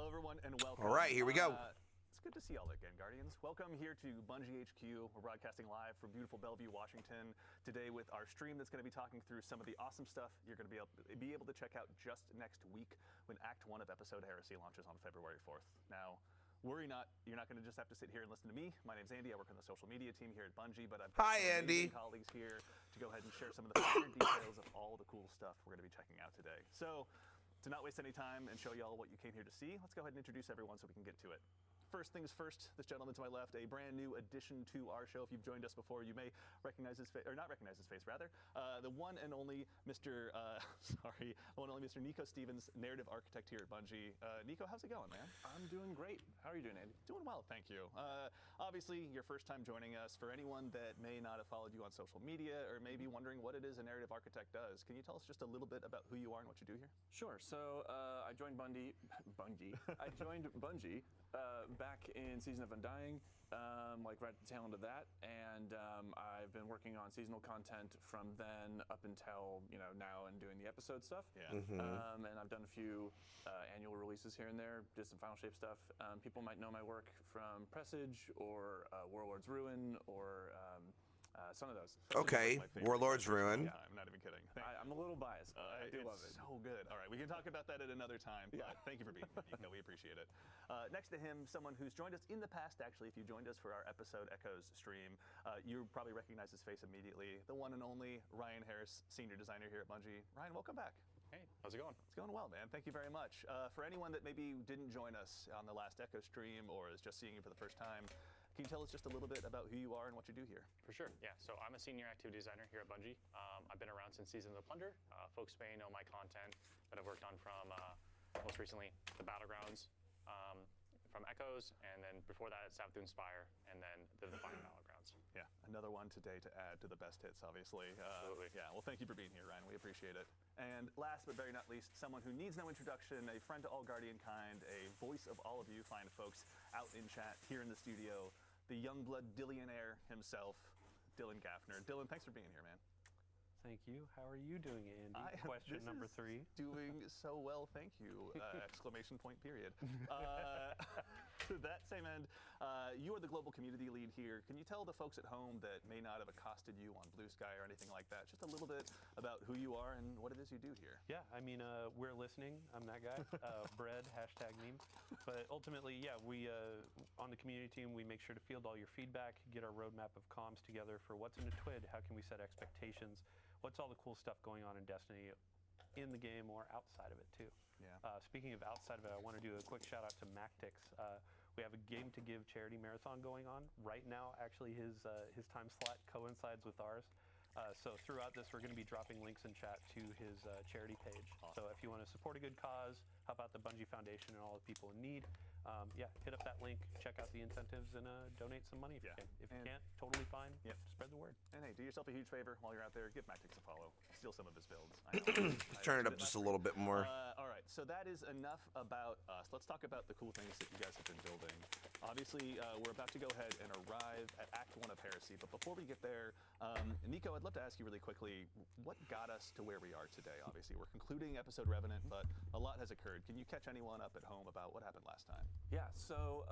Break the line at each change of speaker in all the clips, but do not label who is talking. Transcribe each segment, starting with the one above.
Hello, everyone, and welcome.
All right, here we go.
It's good to see y'all again, Guardians. Welcome here to Bungie HQ. We're broadcasting live from beautiful Bellevue, Washington, today with our stream that's going to be talking through some of the awesome stuff you're going to be able to check out just next week when Act 1 of Episode Heresy launches on February 4th. Now, worry not, you're not going to just have to sit here and listen to me. My name's Andy. I work on the social media team here at Bungie, but I've got
Hi,
some
Andy.
amazing colleagues here to go ahead and share some of the finer details of all the cool stuff we're going to be checking out today. So, to not waste any time and show y'all what you came here to see, let's go ahead and introduce everyone so we can get to it. First things first, this gentleman to my left, a brand new addition to our show. If you've joined us before, you may recognize his face, or not recognize his face, rather. The one and only Mr. Nico Stevens, narrative architect here at Bungie. Nico, how's it going, man?
I'm doing great. How are you doing, Andy?
Doing well, thank you. Obviously, your first time joining us. For anyone that may not have followed you on social media or may be wondering what it is a narrative architect does, can you tell us just a little bit about who you are and what you do here?
Sure. So I joined Bungie. I joined Bungie back in Season of Undying, like right at the tail end of that, and I've been working on seasonal content from then up until now and doing the episode stuff.
Yeah.
Mm-hmm.
And I've done a few annual releases here and there, did some Final Shape stuff. People might know my work from Presage or Warlord's Ruin or some of those.
Okay, Warlord's Ruin.
Yeah, I'm not even kidding.
I'm a little biased, but I do love it.
So good. All right, we can talk about that at another time, but thank you for being here, Nico. We appreciate it. Next to him, someone who's joined us in the past, actually. If you joined us for our Episode Echoes stream, you probably recognize his face immediately. The one and only Ryan Harris, senior designer here at Bungie. Ryan, welcome back.
Hey, how's it going?
It's going well, man. Thank you very much. For anyone that maybe didn't join us on the last Echo stream or is just seeing you for the first time, can you tell us just a little bit about who you are and what you do here?
For sure, yeah. So I'm a senior activity designer here at Bungie. I've been around since Seasons of Plunder. Folks may know my content that I've worked on from most recently the Battlegrounds, from Echoes, and then before that at Savathûn Spire, and then the Defiant Battlegrounds.
Yeah, another one today to add to the best hits, obviously.
Absolutely.
Yeah, well, thank you for being here, Ryan. We appreciate it. And last but very not least, someone who needs no introduction, a friend to all Guardian kind, a voice of all of you fine folks out in chat, here in the studio, the Youngblood Dillionaire himself, Dylan Gaffner. Dylan, thanks for being here, man.
Thank you. How are you doing, Andy? Question number 3.
Doing so well, thank you! Exclamation point, period. To that same end, you are the global community lead here. Can you tell the folks at home that may not have accosted you on Blue Sky or anything like that, just a little bit about who you are and what it is you do here?
Yeah, I mean, we're listening. I'm that guy. Bread, hashtag meme. But ultimately, yeah, we, on the community team, we make sure to field all your feedback, get our roadmap of comms together for what's in a TWID, how can we set expectations, what's all the cool stuff going on in Destiny in the game or outside of it too.
Yeah.
Speaking of outside of it, I want to do a quick shout out to Mactix. We have a Game to Give charity marathon going on right now. Actually, his time slot coincides with ours. So throughout this, we're going to be dropping links in chat to his charity page.
Awesome.
So if you want to support a good cause, help out the Bungie Foundation and all the people in need, yeah, hit up that link, check out the incentives, and donate some money if you can. If you can't, totally fine.
Yep.
Spread the word.
And hey, do yourself a huge favor while you're out there. Give Mactix a follow. Steal some of his builds. I know.
Turn it up just a little bit more.
All right, so that is enough about us. Let's talk about the cool things that you guys have been building. Obviously, we're about to go ahead and arrive at Act 1 of Heresy, but before we get there, Nico, I'd love to ask you really quickly, what got us to where we are today? Obviously, we're concluding Episode Revenant, but a lot has occurred. Can you catch anyone up at home about what happened last time?
Yeah, so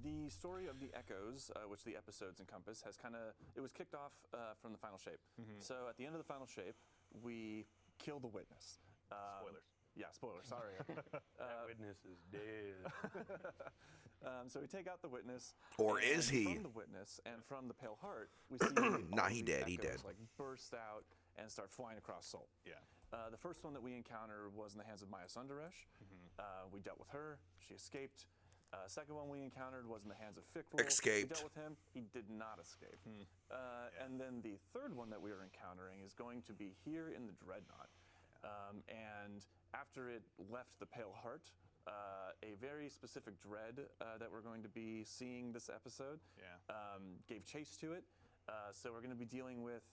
the story of the Echoes, which the episodes encompass, has it was kicked off from the Final Shape. So at the end of the Final Shape, we kill the Witness.
Spoilers.
Yeah, spoilers, sorry.
That witness is dead.
So we take out the Witness.
Or is he?
From the Witness and from the Pale Heart, we see
Nah, he
these
dead, he
Echoes,
dead.
like burst out and start flying across Sol.
Yeah.
The first one that we encountered was in the hands of Maya Sundaresh. We dealt with her. She escaped. Second one we encountered was in the hands of Fikrul.
Escaped.
We dealt with him. He did not escape. And then the third one that we are encountering is going to be here in the Dreadnought. And after it left the Pale Heart, a very specific dread that we're going to be seeing this episode gave chase to it. So we're going to be dealing with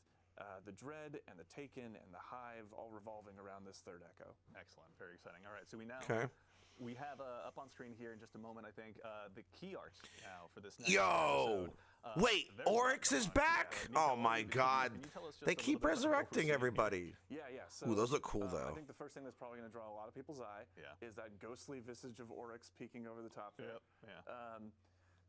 the Dread and the Taken and the Hive all revolving around this third Echo.
Excellent. Very exciting. All right, so we now we have up on screen here in just a moment, I think, the key art now for this next
Yo!
episode.
Wait,
there's a lot
Oryx is
going on.
back?
Nico,
Oh my
can
god.
you tell us just
They
a little
keep
bit about what we're
resurrecting
seeing
everybody.
Yeah. So,
Ooh, those look cool,
I
though.
think the first thing that's probably going to draw a lot of people's eye is that ghostly visage of Oryx peeking over the top there.
Yep, yeah.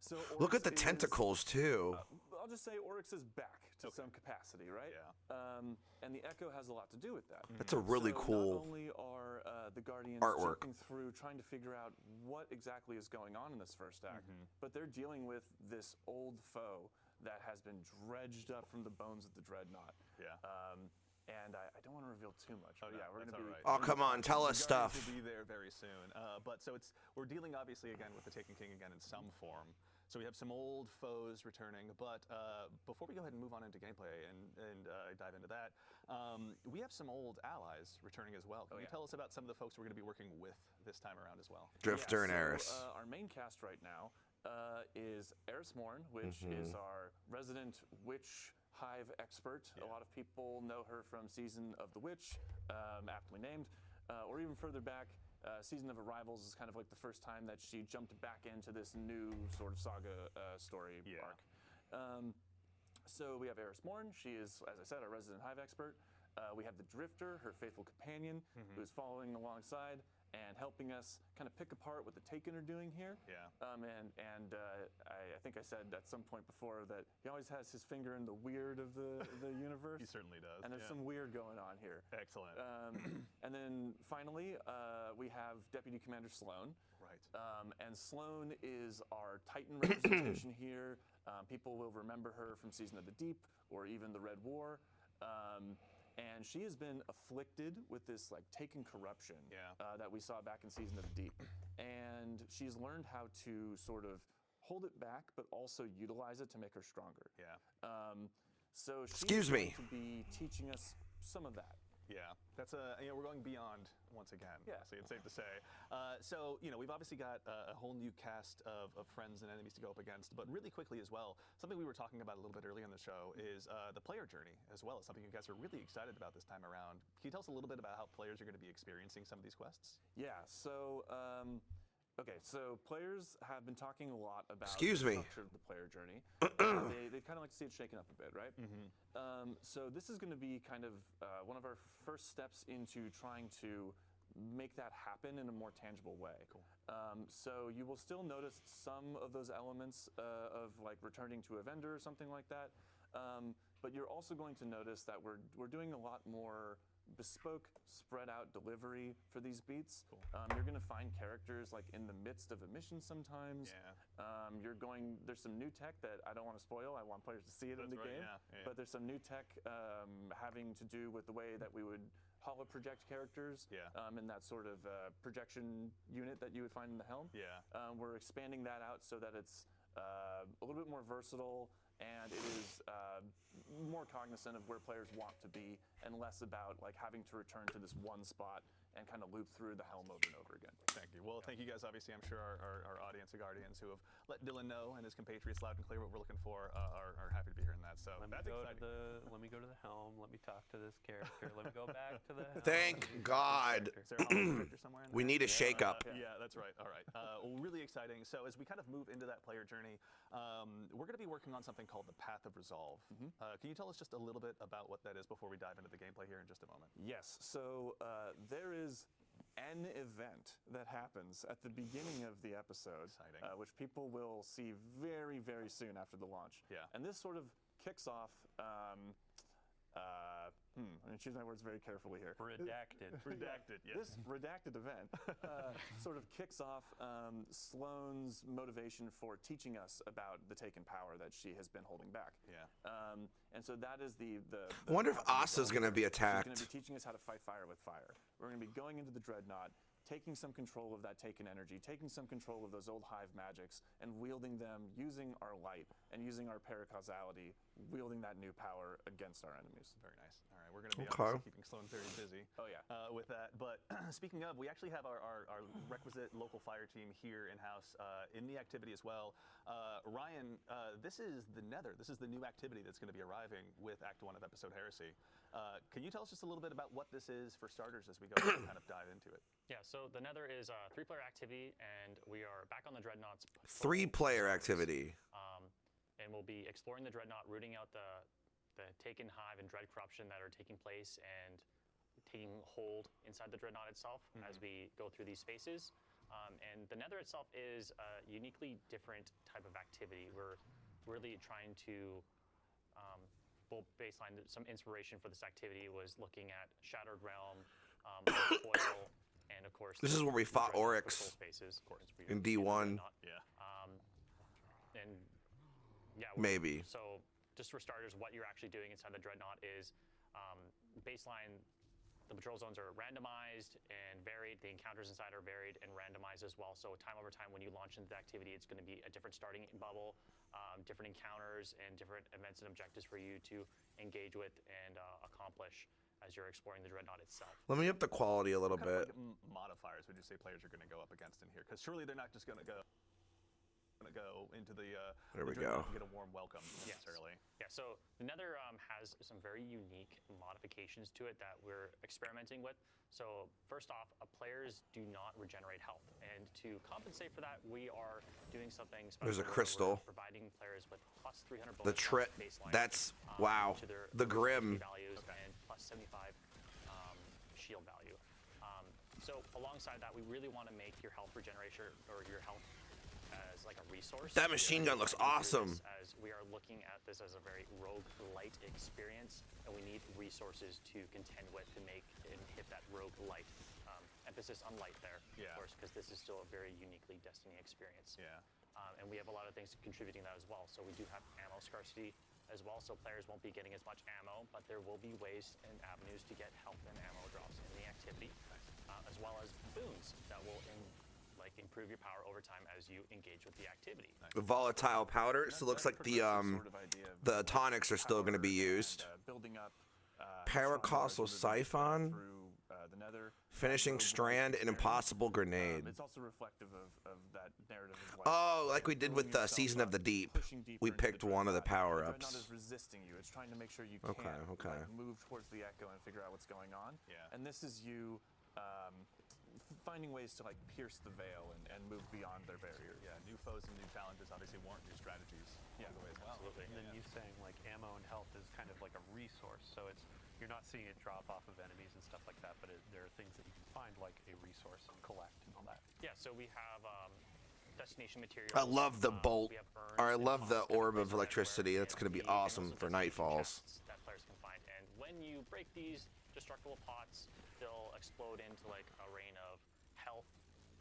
So
Look at
Oryx
the
is-
tentacles, too.
I'll just say Oryx is back to some capacity, right?
Yeah.
And the Echo has a lot to do with that.
That's a really
So
cool
Not only are the Guardians
artwork.
jumping through, trying to figure out what exactly is going on in this first act, but they're dealing with this old foe that has been dredged up from the bones of the Dreadnought.
Yeah.
And I don't want to reveal too much. But
no,
yeah, we're
that's
going to be.
all right.
Oh, come on, tell us
The
stuff.
Guardians will be there very soon. But so we're dealing obviously again with the Taken King again in some form. So we have some old foes returning. But before we go ahead and move on into gameplay and dive into that, we have some old allies returning as well. Can you tell us about some of the folks we're going to be working with this time around as well?
Drifter and Eris.
Our main cast right now is Eris Morn, which is our resident witch hive expert. A lot of people know her from Season of the Witch, aptly named, or even further back. Season of Arrivals is kind of like the first time that she jumped back into this new sort of saga story arc. So we have Eris Morn. She is, as I said, our resident hive expert. We have the Drifter, her faithful companion, who's following alongside and helping us kind of pick apart what the Taken are doing here.
Yeah.
I think I said at some point before that he always has his finger in the weird of the universe.
He certainly does.
And there's some weird going on here.
Excellent.
And then finally, we have Deputy Commander Sloan.
Right.
And Sloan is our Titan representation here. People will remember her from Season of the Deep or even the Red War. And she has been afflicted with this like Taken corruption that we saw back in Season of the Deep. And she's learned how to sort of hold it back, but also utilize it to make her stronger.
Yeah.
So she's
Excuse me.
going to be teaching us some of that.
Yeah, that's we're going beyond once again.
Yeah.
So it's safe to say. So we've obviously got a whole new cast of friends and enemies to go up against. But really quickly as well, something we were talking about a little bit earlier in the show is the player journey as well. It's something you guys are really excited about this time around. Can you tell us a little bit about how players are going to be experiencing some of these quests?
Yeah. So. Okay, so players have been talking a lot about
Excuse
the
me.
structure of the player journey. They'd kind of like to see it shaken up a bit, right? So this is going to be kind of one of our first steps into trying to make that happen in a more tangible way.
Cool.
So you will still notice some of those elements of like returning to a vendor or something like that. But you're also going to notice that we're doing a lot more bespoke, spread out delivery for these beats.
Cool.
You're going to find characters like in the midst of a mission sometimes.
Yeah.
There's some new tech that I don't want to spoil. I want players to see it in the
That's right,
game.
yeah.
But there's some new tech having to do with the way that we would holo project characters in that sort of projection unit that you would find in the helm.
Yeah.
We're expanding that out so that it's a little bit more versatile and it is more cognizant of where players want to be and less about like having to return to this one spot and kind of loop through the helm over and over again.
Thank you. Well, thank you guys. Obviously, I'm sure our audience of Guardians who have let Dylan know and his compatriots loud and clear what we're looking for are happy to be hearing that. So that's exciting.
Let me go to the helm. Let me talk to this character. Let me go back to the helm.
Thank God.
Is there a holo character somewhere in
We
there?
need a shake-up.
Yeah, that's right. All right. Well, really exciting. So as we kind of move into that player journey, we're going to be working on something called the Path of Resolve. Can you tell us just a little bit about what that is before we dive into the gameplay here in just a moment?
Yes. So there is an event that happens at the beginning of the episode, which people will see very, very soon after the launch.
Yeah.
And this sort of kicks off. I'm going to choose my words very carefully here.
Redacted.
Redacted, yes.
This redacted event sort of kicks off Sloane's motivation for teaching us about the Taken power that she has been holding back.
Yeah.
And so that is the
I wonder if Asa's going to be
She's going to
attacked.
be teaching us how to fight fire with fire. We're going to be going into the Dreadnought, taking some control of that Taken energy, taking some control of those old hive magics, and wielding them using our light and using our paracausality wielding that new power against our enemies.
Very nice. All right, we're going to be
Okay.
obviously keeping Sloan very busy.
Oh, yeah.
With that. But speaking of, we actually have our requisite local fire team here in house in the activity as well. Ryan, this is the Nether. This is the new activity that's going to be arriving with Act 1 of episode Heresy. Can you tell us just a little bit about what this is for starters as we go and kind of dive into it?
Yeah, so the Nether is a 3-player activity, and we are back on the Dreadnought's
3-player activity.
And we'll be exploring the Dreadnought, rooting out the Taken Hive and Dread Corruption that are taking place and taking hold inside the Dreadnought itself as we go through these spaces. And the Nether itself is a uniquely different type of activity. We're really trying to baseline some inspiration for this activity was looking at Shattered Realm, Coil, and of course
This is where we fought
Dreadnought
Oryx
patrol spaces, of course,
in D1.
Yeah.
And yeah,
Maybe.
So just for starters, what you're actually doing inside the Dreadnought is baseline. The patrol zones are randomized and varied. The encounters inside are varied and randomized as well. So time over time, when you launch into the activity, it's going to be a different starting bubble, different encounters, and different events and objectives for you to engage with and accomplish as you're exploring the Dreadnought itself.
Let me up the quality a little
What kind of,
bit.
like, modifiers would you say players are going to go up against in here? Because surely they're not just going to go into the
There we
Dreadnought
go.
and get a warm welcome necessarily.
Yeah, so the Nether has some very unique modifications to it that we're experimenting with. So first off, players do not regenerate health, and to compensate for that, we are doing something special.
There's a
where
crystal.
We're providing players with plus 300
The
bonus baseline.
that's wow.
To their
The Grim.
values and plus 75 shield value. So alongside that, we really want to make your health regeneration or your health as like a resource.
That machine gun looks awesome.
As we are looking at this as a very rogue-lite experience, and we need resources to contend with to make and hit that rogue-lite. Emphasis on light there,
Yeah.
of course, because this is still a very uniquely Destiny experience.
Yeah.
And we have a lot of things contributing that as well. So we do have ammo scarcity as well, so players won't be getting as much ammo, but there will be ways and avenues to get health and ammo drops in the activity, as well as boons that will improve your power over time as you engage with the activity.
Volatile powder. So it looks like the
progressive sort of idea of
the tonics are still going to be
power and,
used.
building up
Paracostal
strong margins of
Siphon,
through the Nether,
finishing
rogue
strand, and
experience.
impossible grenade.
It's also reflective of that narrative as well.
Oh, like we did with
Building
the
yourself
Season of
up,
the Deep.
pushing deeper
We
into the
picked one of the
Dreadnought.
power-ups.
The Dreadnought is resisting you. It's trying to make sure you
Okay,
can't
okay.
like, move towards the Echo and figure out what's going on.
Yeah.
And this is you finding ways to like pierce the veil and move beyond their barrier.
Yeah, new foes and new challenges obviously warrant new strategies along the way as well.
Absolutely.
And then you saying like ammo and health is kind of like a resource, so it's you're not seeing it drop off of enemies and stuff like that, but there are things that you can find like a resource and collect and all that.
Yeah, so we have destination materials.
I love the bolt,
we have urns
or I
and
love the
pots kind
orb of
placed
electricity.
everywhere,
That's going to be
and
awesome
also
for
destination
Nightfalls.
chests that players can find. And when you break these destructible pots, they'll explode into like a rain of health,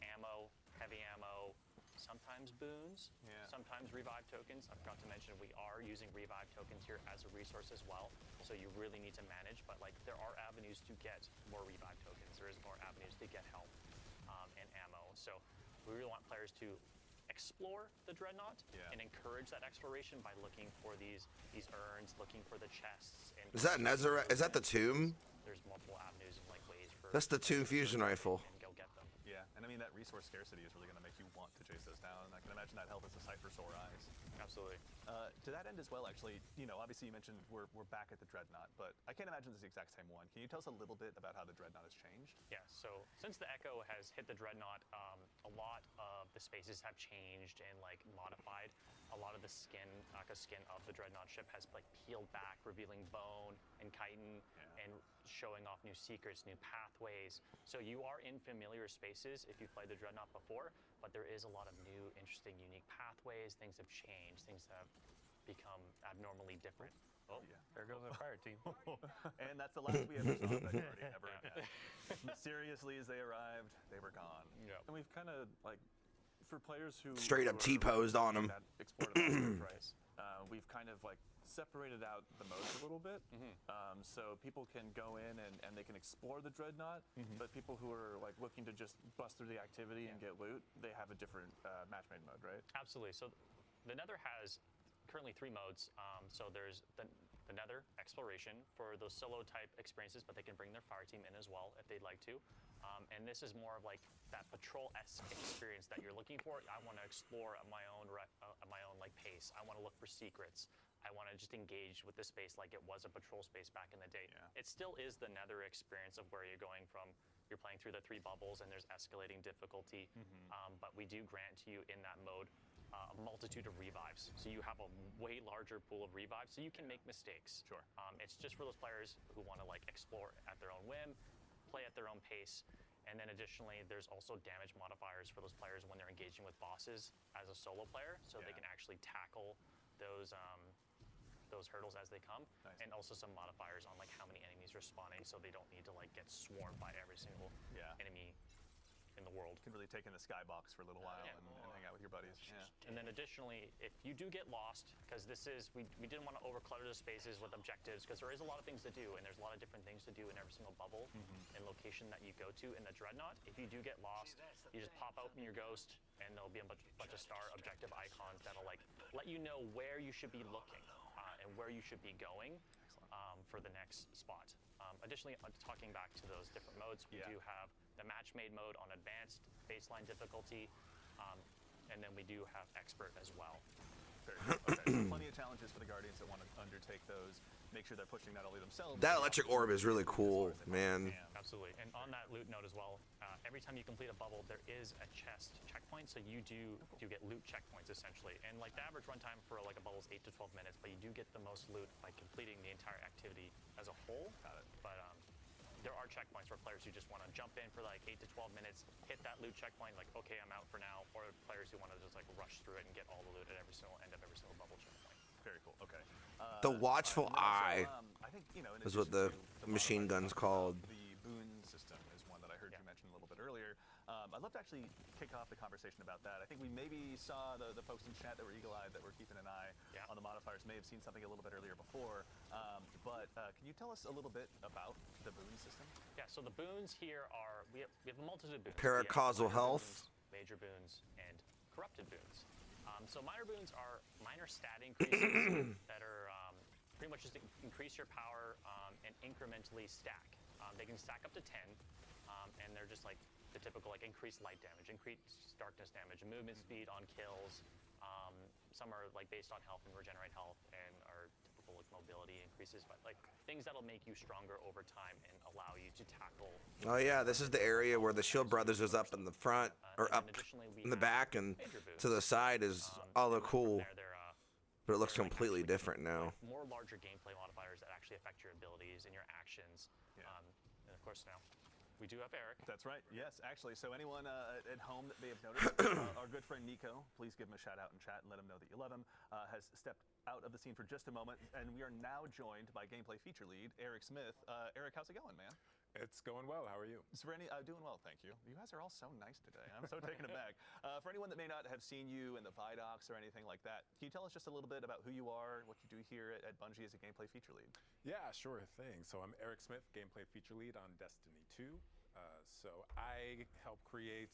ammo, heavy ammo, sometimes boons,
Yeah.
sometimes revive tokens. I forgot to mention we are using revive tokens here as a resource as well. So you really need to manage, but like there are avenues to get more revive tokens. There is more avenues to get health and ammo. So we really want players to explore the Dreadnought
Yeah.
and encourage that exploration by looking for these urns, looking for the chests. And
Is that Nezareth? Is that the tomb?
there's multiple avenues and like ways for
That's the tomb fusion rifle.
and go get them.
Yeah, and I mean that resource scarcity is really going to make you want to chase those down, and I can imagine that health is a sight for sore eyes.
Absolutely.
To that end as well, actually, obviously you mentioned we're back at the Dreadnought, but I can't imagine it's the exact same one. Can you tell us a little bit about how the Dreadnought has changed?
Yeah, so since the Echo has hit the Dreadnought, a lot of the spaces have changed and like modified. A lot of the skin of the Dreadnought ship has like peeled back, revealing bone and chitin and showing off new secrets, new pathways. So you are in familiar spaces if you've played the Dreadnought before, but there is a lot of new, interesting, unique pathways. Things have changed. Things have become abnormally different. Oh,
Yeah.
There goes our fire team.
And that's the last we ever saw of that party ever again. Mysteriously, as they arrived, they were gone.
yeah.
And we've kind of like, for players who
Straight up
who are
T-posed on
looking
'em.
at explorative aspects, we've kind of like separated out the modes a little bit, so people can go in and they can explore the Dreadnought, but people who are like looking to just bust through the activity and get loot, they have a different match made mode, right?
Absolutely. So the Nether has currently 3 modes. So there's the Nether Exploration for those solo type experiences, but they can bring their fire team in as well if they'd like to. And this is more of like that patrol-esque experience that you're looking for. I want to explore at my own like pace. I want to look for secrets. I want to just engage with the space like it was a patrol space back in the day.
Yeah.
It still is the Nether experience of where you're going from. You're playing through the 3 bubbles and there's escalating difficulty, but we do grant to you in that mode a multitude of revives. So you have a way larger pool of revives, so you can make mistakes.
Sure.
It's just for those players who want to like explore at their own whim, play at their own pace. And then additionally, there's also damage modifiers for those players when they're engaging with bosses as a solo player, so they can actually tackle those hurdles as they come.
Nice.
And also some modifiers on like how many enemies are spawning, so they don't need to like get swarmed by every single enemy in the world.
You can really take in the skybox for a little while and hang out with your buddies. Yeah.
And then additionally, if you do get lost, because this is, we didn't want to overclutter the spaces with objectives, because there is a lot of things to do, and there's a lot of different things to do in every single bubble and location that you go to in the Dreadnought. If you do get lost, you just pop open your ghost, and there'll be a bunch of star objective icons that'll like let you know where you should be looking and where you should be going for the next spot. Additionally, talking back to those different modes, we do have the match-made mode on advanced baseline difficulty, and then we do have expert as well.
Very good. Okay, so plenty of challenges for the Guardians that want to undertake those. Make sure they're pushing not only themselves.
That electric orb is really cool, man.
Absolutely. And on that loot note as well, every time you complete a bubble, there is a chest checkpoint. So you do get loot checkpoints essentially. And like the average runtime for like a bubble is 8 to 12 minutes, but you do get the most loot by completing the entire activity as a whole.
Got it.
But there are checkpoints for players who just want to jump in for like 8 to 12 minutes, hit that loot checkpoint, like, okay, I'm out for now, or players who want to just like rush through it and get all the loot at every single end of every single bubble checkpoint.
Very cool. Okay.
The watchful eye
I think, you know, in
is what
addition
the
to
machine gun's called.
The boon system is one that I heard you mention a little bit earlier. I'd love to actually kick off the conversation about that. I think we maybe saw the folks in chat that were eagle-eyed that were keeping an eye on the modifiers may have seen something a little bit earlier before. But can you tell us a little bit about the boon system?
Yeah, so the boons here are, we have a multitude of boons.
Paracausal health.
Boons, major boons, and corrupted boons. So minor boons are minor stat increases that are pretty much just increase your power and incrementally stack. They can stack up to 10, and they're just like the typical like increased light damage, increased darkness damage, movement speed on kills. Some are like based on health and regenerate health, and are typical like mobility increases, but like things that'll make you stronger over time and allow you to tackle.
Oh yeah, this is the area where the Shield Brothers is up in the front, or
and
up
additionally, we
in the
have
back, and
major boons.
to the side is all the
And
cool.
from there,
But it looks
they're, like,
completely
actually
different now.
more larger gameplay modifiers that actually affect your abilities and your actions.
Yeah.
And of course now, we do have Eric.
That's right. Yes, actually. So anyone at home that may have noticed, our good friend Nico, please give him a shout out in chat and let him know that you love him, has stepped out of the scene for just a moment, and we are now joined by gameplay feature lead Eric Smith. Eric, how's it going, man?
It's going well. How are you?
Doing well, thank you. You guys are all so nice today. I'm so taken aback. For anyone that may not have seen you in the Vidocs or anything like that, can you tell us just a little bit about who you are, what you do here at Bungie as a gameplay feature lead?
Yeah, sure thing. So I'm Eric Smith, gameplay feature lead on Destiny 2. So I help create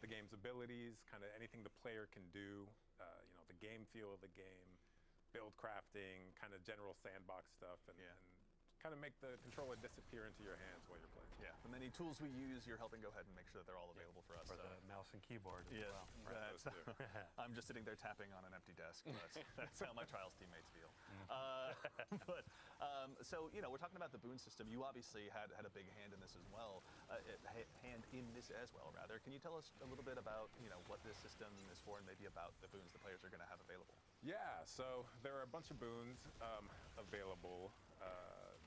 the game's abilities, kind of anything the player can do, the game feel of the game, build crafting, kind of general sandbox stuff, and kind of make the controller disappear into your hands while you're playing.
Yeah, the many tools we use, you're helping go ahead and make sure that they're all available for us.
For the mouse and keyboard as
Yes,
well.
I'm just sitting there tapping on an empty desk. But that's how my Trials teammates feel. So we're talking about the boon system. You obviously had a big hand in this as well. Rather. Can you tell us a little bit about what this system is for, and maybe about the boons the players are going to have available?
Yeah, so there are a bunch of boons available.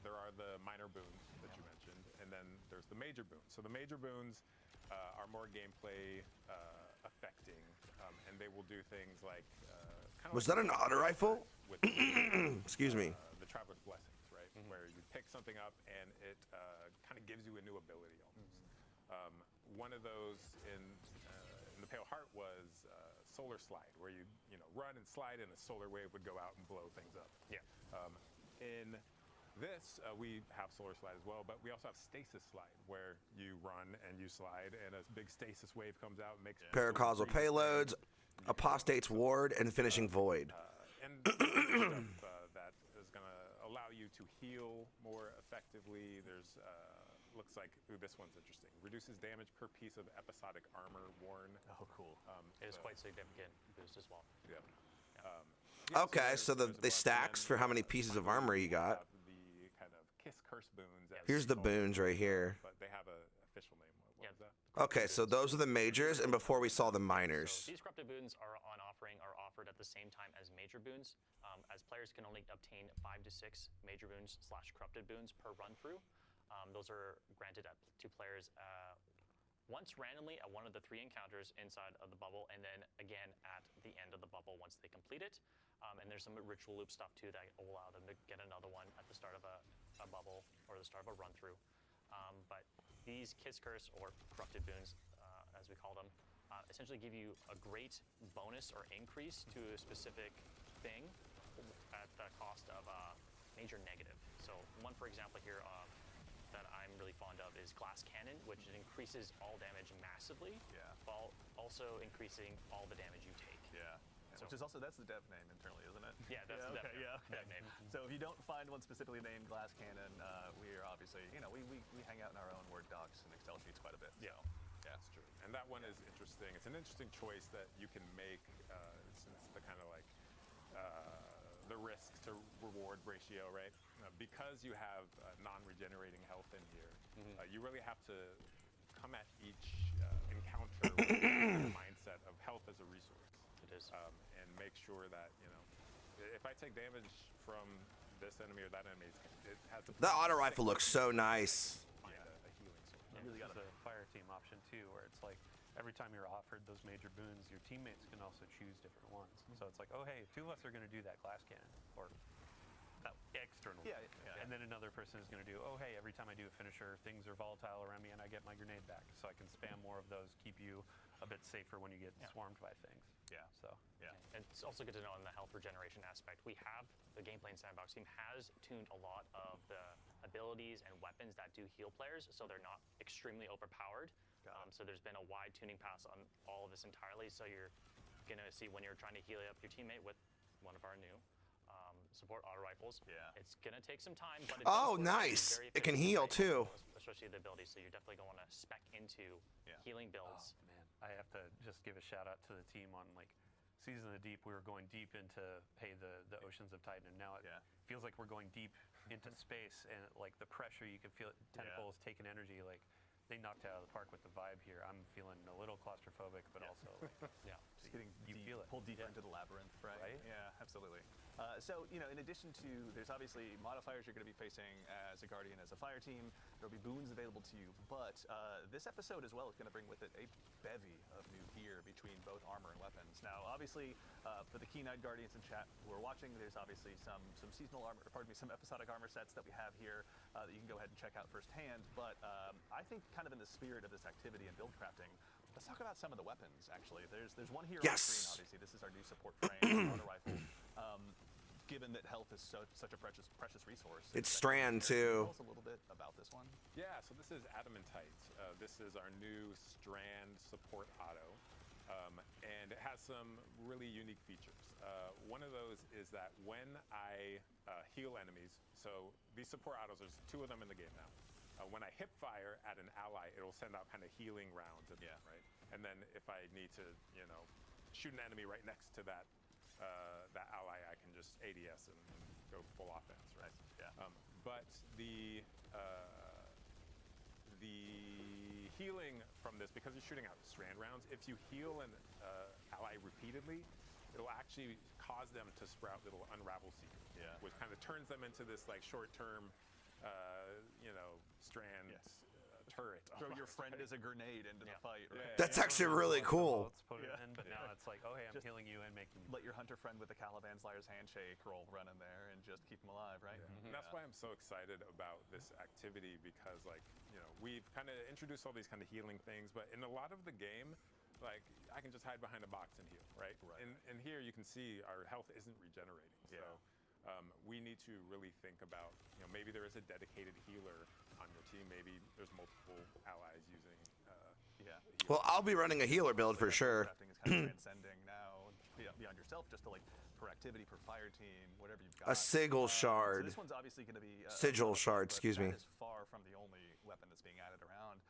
There are the minor boons that you mentioned, and then there's the major boons. So the major boons are more gameplay affecting, and they will do things like kind of.
Was that an auto rifle?
With
Excuse me.
The Traveler's Blessings, right? Where you pick something up and it kind of gives you a new ability almost. One of those in the Pale Heart was Solar Slide, where you run and slide, and a solar wave would go out and blow things up.
Yeah.
In this, we have Solar Slide as well, but we also have Stasis Slide, where you run and you slide, and a big stasis wave comes out and makes
Paracausal payloads, Apostate's Ward, and Finishing Void.
and stuff that is going to allow you to heal more effectively. There's looks like this one's interesting. Reduces damage per piece of episodic armor worn.
Oh, cool.
It is quite significant boost as well.
Yeah.
Okay, so
there's a
the
bunch,
stacks
and
for how many
then
pieces of
finally
armor you
we
got.
have the kind of kiss curse boons. as
Here's
we
the
call them,
boons right here.
But they have a official name. What
Yeah.
was that?
Okay, so those are the majors, and before we saw the minors.
So these corrupted boons are offered at the same time as major boons, as players can only obtain 5 to 6 major boons / corrupted boons per run through. Those are granted to players once randomly at one of the 3 encounters inside of the bubble, and then again at the end of the bubble once they complete it. And there's some ritual loop stuff too that will allow them to get another one at the start of a bubble or the start of a run through. But these Kiss Curse or corrupted boons, as we call them, essentially give you a great bonus or increase to a specific thing at the cost of a major negative. So one, for example, here that I'm really fond of is Glass Cannon, which increases all damage massively, while also increasing all the damage you take.
Yeah. Which is also, that's the dev name internally, isn't it?
Yeah, that's the dev name.
So if you don't find one specifically named Glass Cannon, we are obviously, we hang out in our own Word docs and Excel sheets quite a bit.
Yeah,
yeah,
that's true. And that one is interesting. It's an interesting choice that you can make since the kind of like the risk to reward ratio, right? Because you have non-regenerating health in here, you really have to come at each encounter with the mindset of health as a resource.
It is.
And make sure that, if I take damage from this enemy or that enemy, it has the
That auto rifle looks so nice.
find a healing source.
And
really
there's a fire team option too, where it's like every time you're offered those major boons, your teammates can also choose different ones. So it's like, oh hey, 2 of us are going to do that glass cannon or that external.
Yeah.
And then another person is going to do, oh hey, every time I do a finisher, things are volatile around me and I get my grenade back. So I can spam more of those, keep you a bit safer when you get swarmed by things.
Yeah.
So
Yeah.
And it's also good to know in the health regeneration aspect, the Gameplay and Sandbox team has tuned a lot of the abilities and weapons that do heal players, so they're not extremely overpowered. So there's been a wide tuning pass on all of this entirely. So you're gonna see when you're trying to heal up your teammate with one of our new support auto rifles.
Yeah.
It's gonna take some time, but
Oh, nice. It can heal too.
Especially the ability. So you're definitely going to spec into healing builds.
Oh, man, I have to just give a shout out to the team on like Season of the Deep. We were going deep into the oceans of Titan, and now it feels like we're going deep into space, and like the pressure you can feel it, tentacles taking energy. Like they knocked it out of the park with the vibe here. I'm feeling a little claustrophobic, but also like,
Just getting
you
deep,
feel it.
pulled deeper into the labyrinth, right?
Right?
Yeah, absolutely. So, in addition to, there's obviously modifiers you're going to be facing as a Guardian, as a fire team. There'll be boons available to you, but this episode as well is going to bring with it a bevy of new gear between both armor and weapons. Now, obviously, for the keen-eyed Guardians in chat who are watching, there's obviously some seasonal armor, some episodic armor sets that we have here that you can go ahead and check out firsthand. But I think, kind of in the spirit of this activity and build crafting, let's talk about some of the weapons. Actually, there's one here on the screen. Obviously, this is our new support frame auto rifle. Given that health is such a precious resource,
It's Strand too.
Tell us a little bit about this one.
Yeah, so this is Adamantite. This is our new Strand support auto, and it has some really unique features. One of those is that when I heal enemies, so these support autos, there's 2 of them in the game now. When I hip fire at an ally, it'll send out kind of healing rounds, right? And then if I need to, shoot an enemy right next to that ally, I can just ADS and go full offense, right?
Yeah.
But the healing from this, because you're shooting out strand rounds, if you heal an ally repeatedly, it'll actually cause them to sprout little unravel seekers, which kind of turns them into this like short-term, strand turret.
Throw your friend as a grenade into the fight. Right?
That's actually really cool.
Let's put it in, but now it's like, oh hey, I'm healing you and making you.
Let your hunter friend with the Caliban Slayer's handshake roll run in there and just keep him alive, right?
And that's why I'm so excited about this activity, because we've kind of introduced all these kind of healing things, but in a lot of the game, like I can just hide behind a box and heal, right? And here you can see our health isn't regenerating. So we need to really think about, maybe there is a dedicated healer on your team. Maybe there's multiple allies using.
Well, I'll be running a healer build for sure.
Crafting is kind of transcending now beyond yourself, just to like per activity, per fire team, whatever you've got.
A sigil shard.
So this one's obviously going to be
Sigil shard, excuse me.
That is far from the only weapon that's being added around.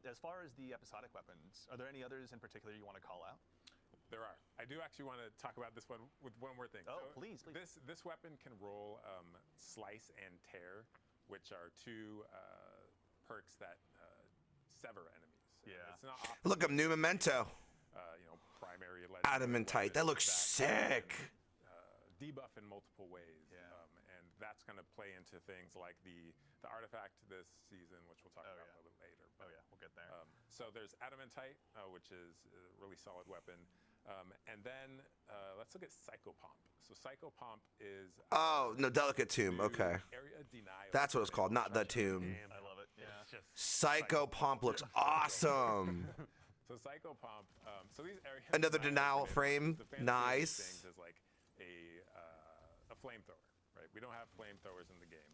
As far as the episodic weapons, are there any others in particular you want to call out?
There are. I do actually want to talk about this one with one more thing.
Oh, please.
This weapon can roll Slice and Tear, which are two perks that sever enemies.
Yeah.
It's not
Look up new memento.
Primary
Adamantite. That looks sick.
Debuff in multiple ways.
Yeah.
And that's going to play into things like the artifact this season, which we'll talk about a little bit later.
Oh yeah, we'll get there.
So there's Adamantite, which is a really solid weapon. And then let's look at Psychopomp. So Psychopomp is
Oh, no, Delicate Tomb. Okay.
area denial.
That's what it's called, not the tomb.
I love it. Yeah.
It's just
Psychopomp looks awesome.
So Psychopomp. So these area
Another denial frame.
The fancy
Nice.
things is like a flamethrower, right? We don't have flamethrowers in the game.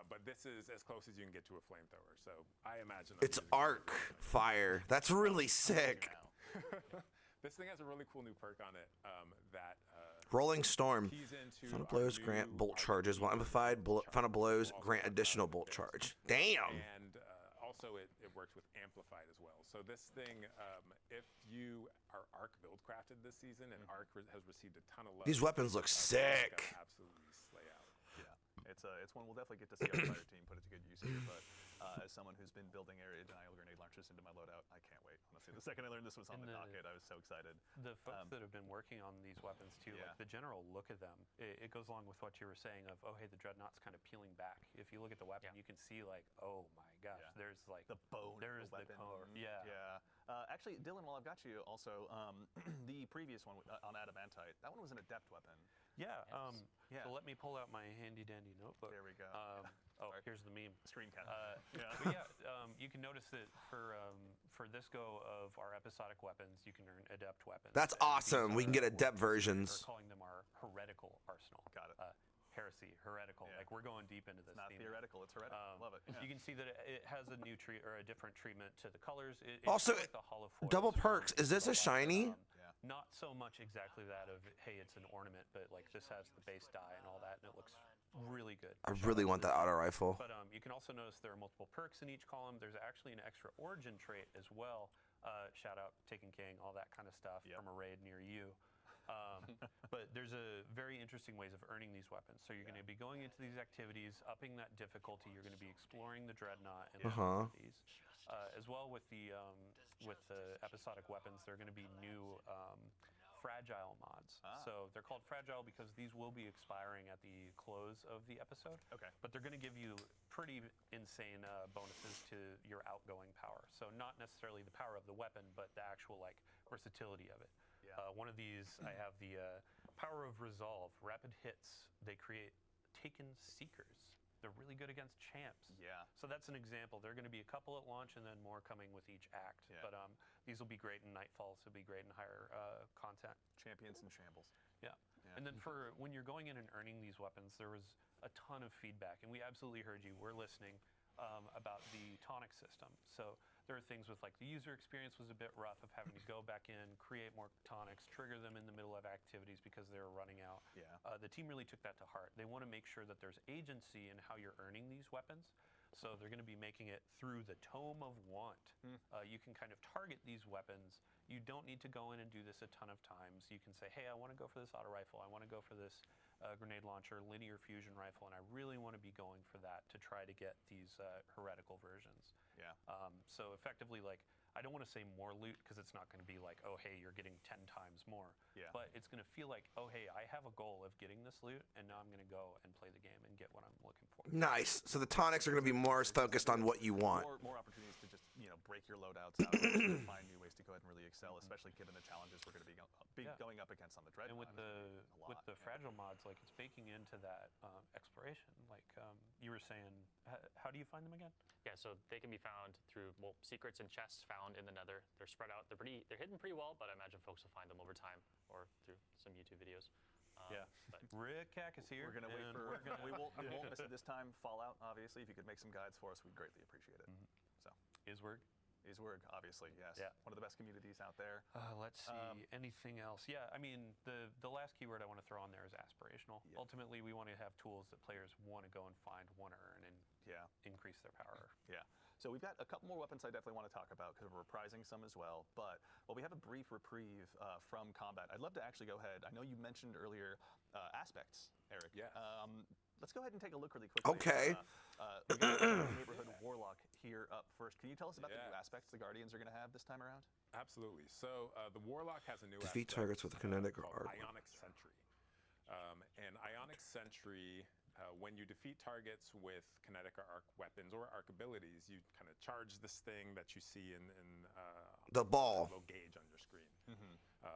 But this is as close as you can get to a flamethrower. So I imagine
It's arc fire. That's really sick.
This thing has a really cool new perk on it that
Rolling Storm.
keys into
Final
our
blows
new
grant bolt
RPG
charges. While amplified, final blows grant additional bolt charge. Damn.
And also it works with Amplified as well. So this thing, if you are Arc build crafted this season, and Arc has received a ton of love.
These weapons look
this is
sick.
gonna absolutely slay out.
Yeah, it's one we'll definitely get to see our fire team put it to good use here. But as someone who's been building area denial grenade launchers into my loadout, I can't wait. Honestly, the second I learned this was on
And
the
the-
docket, I was so excited.
The folks that have been working on these weapons too,
Yeah.
like the general look of them, it goes along with what you were saying of, oh hey, the dreadnought's kind of peeling back. If you look at the weapon,
Yeah.
you can see like, oh my gosh,
Yeah.
there's like
The bone. of
there's the
weapon.
core. Yeah.
Yeah. Actually, Dylan, while I've got you, also the previous one on Adamantite, that one was an adept weapon.
Yeah.
Yeah.
So let me pull out my handy dandy notebook.
There we go. Sorry.
Here's the meme.
Screen cap.
But yeah, you can notice that for this go of our episodic weapons, you can earn adept weapons.
That's
And these
awesome. We can get
are
adept
what
versions.
We're calling them our heretical arsenal.
Got it.
Heresy, heretical.
Yeah.
Like we're going deep into this.
Not
theme.
theoretical, it's heretical. Love it. Yeah.
You can see that it has a new or a different treatment to the colors. It's
Also,
kind of like the hollow foils
double
from
perks. Is this a
Robot,
shiny?
Yeah.
Not so much exactly that of, hey, it's an ornament, but like this has the base die and all that, and it looks really good.
I really want that auto rifle.
But you can also notice there are multiple perks in each column. There's actually an extra origin trait as well. Shout out Taken King, all that kind of stuff from a raid near you. But there's a very interesting ways of earning these weapons. So you're going to be going into these activities, upping that difficulty. You're going to be exploring the dreadnought and looking at these. As well with the episodic weapons, there are going to be new fragile mods. So they're called fragile because these will be expiring at the close of the episode.
Okay.
But they're going to give you pretty insane bonuses to your outgoing power. So not necessarily the power of the weapon, but the actual like versatility of it.
Yeah.
One of these, I have the Power of Resolve. Rapid hits, they create Taken Seekers. They're really good against champs.
Yeah.
So that's an example. There are going to be a couple at launch and then more coming with each act.
Yeah.
But these will be great in Nightfall, so it'll be great in higher content.
Champions and shambles.
Yeah. And then for when you're going in and earning these weapons, there was a ton of feedback, and we absolutely heard you. We're listening about the tonic system. So there are things with like the user experience was a bit rough of having to go back in, create more tonics, trigger them in the middle of activities because they were running out.
Yeah.
The team really took that to heart. They want to make sure that there's agency in how you're earning these weapons. So they're going to be making it through the Tome of Want. You can kind of target these weapons. You don't need to go in and do this a ton of times. You can say, hey, I want to go for this auto rifle. I want to go for this grenade launcher, linear fusion rifle, and I really want to be going for that to try to get these heretical versions.
Yeah.
So effectively, like, I don't want to say more loot because it's not going to be like, oh, hey, you're getting 10 times more.
Yeah.
But it's going to feel like, oh, hey, I have a goal of getting this loot, and now I'm going to go and play the game and get what I'm looking for.
Nice. So the tonics are going to be more focused on what you want.
More opportunities to just break your loadouts out and find new ways to go ahead and really excel, especially given the challenges we're going to be going up against on the dreadnought.
And with
a lot,
the fragile mods, like it's baking into that exploration. Like you were saying, how do you find them again?
Yeah, so they can be found through secrets and chests found in the Nether. They're spread out. They're hidden pretty well, but I imagine folks will find them over time or through some YouTube videos. But
Rick Cack is here.
We're gonna wait
and
for.
we're gonna-
We won't miss it this time. Fallout, obviously. If you could make some guides for us, we'd greatly appreciate it. So
Isward.
Iswerg, obviously, yes.
Yeah.
One of the best communities out there.
Let's see. Anything else? Yeah, I mean, the last keyword I want to throw on there is aspirational.
Yeah.
Ultimately, we want to have tools that players want to go and find, want to earn, and
Yeah.
increase their power.
Yeah. So we've got a couple more weapons I definitely want to talk about because we're reprising some as well. But while we have a brief reprieve from combat, I'd love to actually go ahead. I know you mentioned earlier aspects, Eric.
Yes.
Let's go ahead and take a look really quickly.
Okay.
We got the neighborhood warlock here up first. Can you tell us about the new
Yes.
aspects the Guardians are going to have this time around?
Absolutely. So the Warlock has a new
Defeat
aspect,
targets with a kinetic or
called
arc.
Ionic Sentry. And Ionic Sentry, when you defeat targets with kinetic or arc weapons or arc abilities, you kind of charge this thing that you see in
The ball.
little gauge on your screen,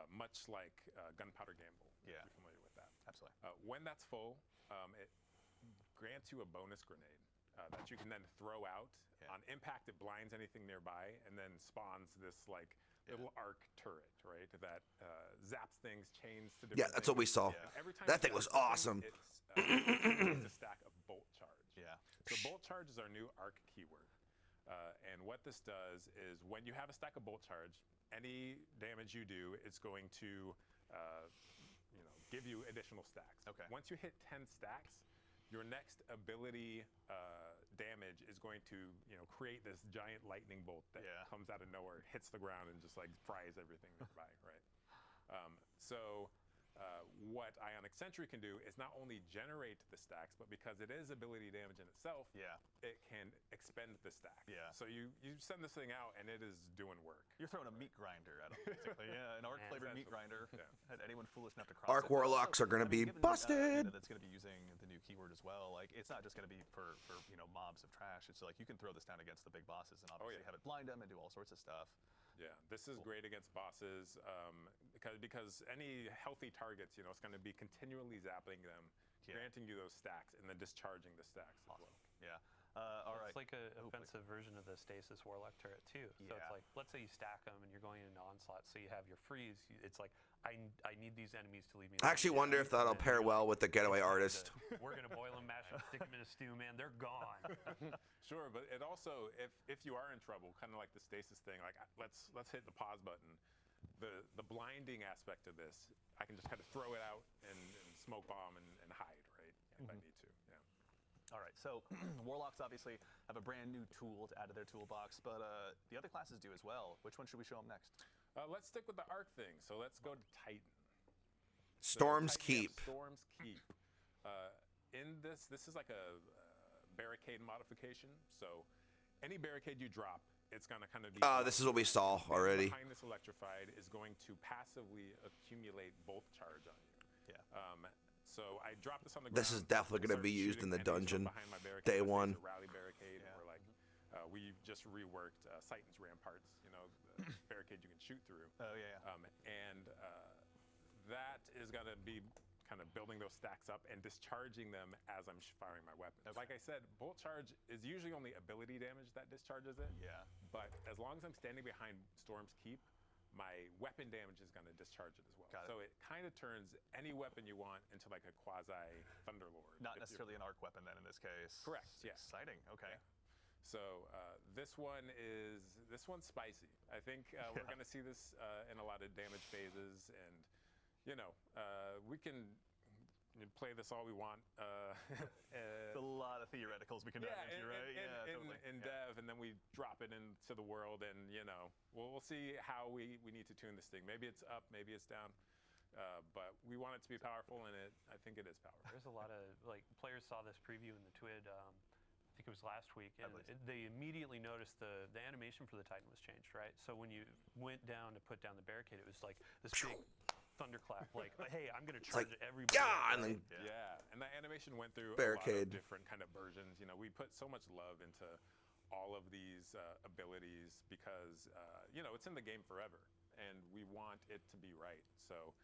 much like Gunpowder Gamble.
Yeah.
If you're familiar with that.
Absolutely.
When that's full, it grants you a bonus grenade that you can then throw out.
Yeah.
On impact, it blinds anything nearby and then spawns this like little arc turret, right? That zaps things, chains to different
Yeah, that's what we
things.
saw.
Yeah.
And every time
That
you
thing was
zap
awesome.
something, it's a stack of bolt charge.
Yeah.
So bolt charge is our new arc keyword. And what this does is when you have a stack of bolt charge, any damage you do, it's going to give you additional stacks.
Okay.
Once you hit 10 stacks, your next ability damage is going to create this giant lightning bolt that
Yeah.
comes out of nowhere, hits the ground, and just like fries everything nearby, right? So what Ionic Sentry can do is not only generate the stacks, but because it is ability damage in itself,
Yeah.
it can expend the stacks.
Yeah.
So you send this thing out and it is doing work.
You're throwing a meat grinder at them, basically. Yeah, an arc-flavored meat grinder.
Yeah.
Had anyone foolish enough to cross
Arc
it. But
warlocks
also,
are gonna
I mean,
be
given,
busted.
that's going to be using the new keyword as well. Like, it's not just going to be for mobs of trash. It's like you can throw this down against the big bosses and obviously
yeah.
have it blind them and do all sorts of stuff.
Yeah, this is great against bosses because any healthy targets, it's going to be continually zapping them,
Yeah.
granting you those stacks, and then discharging the stacks as well.
Yeah. All right.
It's like an offensive version of the stasis warlock turret too. So
Yeah.
it's like, let's say you stack them and you're going into onslaught, so you have your freeze. It's like, I need these enemies to leave me.
I actually wonder if that'll pair well with the Getaway Artist.
We're gonna boil them, mash them, stick them in a stew, man. They're gone.
Sure, but it also, if you are in trouble, kind of like the stasis thing, like let's hit the pause button. The blinding aspect of this, I can just kind of throw it out and smoke bomb and hide, right? If I need to. Yeah.
All right, so Warlocks obviously have a brand new tool to add to their toolbox, but the other classes do as well. Which one should we show them next?
Let's stick with the arc thing. So let's go to Titan. So
Storm's
Titan, yeah,
Keep.
Storm's Keep. In this is like a barricade modification. So any barricade you drop, it's gonna kind of be.
This is what we saw already.
Behind this electrified is going to passively accumulate bolt charge on you.
Yeah.
So I dropped this on the ground.
This is definitely gonna
started
be used in
shooting
the
enemies from
dungeon,
behind my barricade.
day
Let's say
one.
it's a rally barricade,
Yeah.
or like we just reworked Titan's ramparts. The barricade you can shoot through.
Oh, yeah.
And that is going to be kind of building those stacks up and discharging them as I'm firing my weapon.
Okay.
Like I said, bolt charge is usually only ability damage that discharges it.
Yeah.
But as long as I'm standing behind Storm's Keep, my weapon damage is going to discharge it as well.
Got it.
So it kind of turns any weapon you want into like a quasi Thunderlord.
Not
if you're-
necessarily an arc weapon then in this case.
Correct, yeah.
Exciting. Okay.
Yeah. So this one's spicy. I think we're going to see this in a lot of damage phases, and we can play this all we want.
There's a lot of theoreticals we can dive into, right? Totally.
in dev, and then we drop it into the world, and we'll see how we need to tune this thing. Maybe it's up, maybe it's down. But we want it to be powerful, and I think it is powerful.
There's a lot of players saw this preview in the TWID. I think it was last week, and they immediately noticed the animation for the Titan was changed, right? So when you went down to put down the barricade, it was like this big thunderclap, like, hey, I'm gonna charge everybody.
Yeah, and then
Yeah, and the animation went through a lot
Barricade.
of different kind of versions. We put so much love into all of these abilities because it's in the game forever, and we want it to be right. So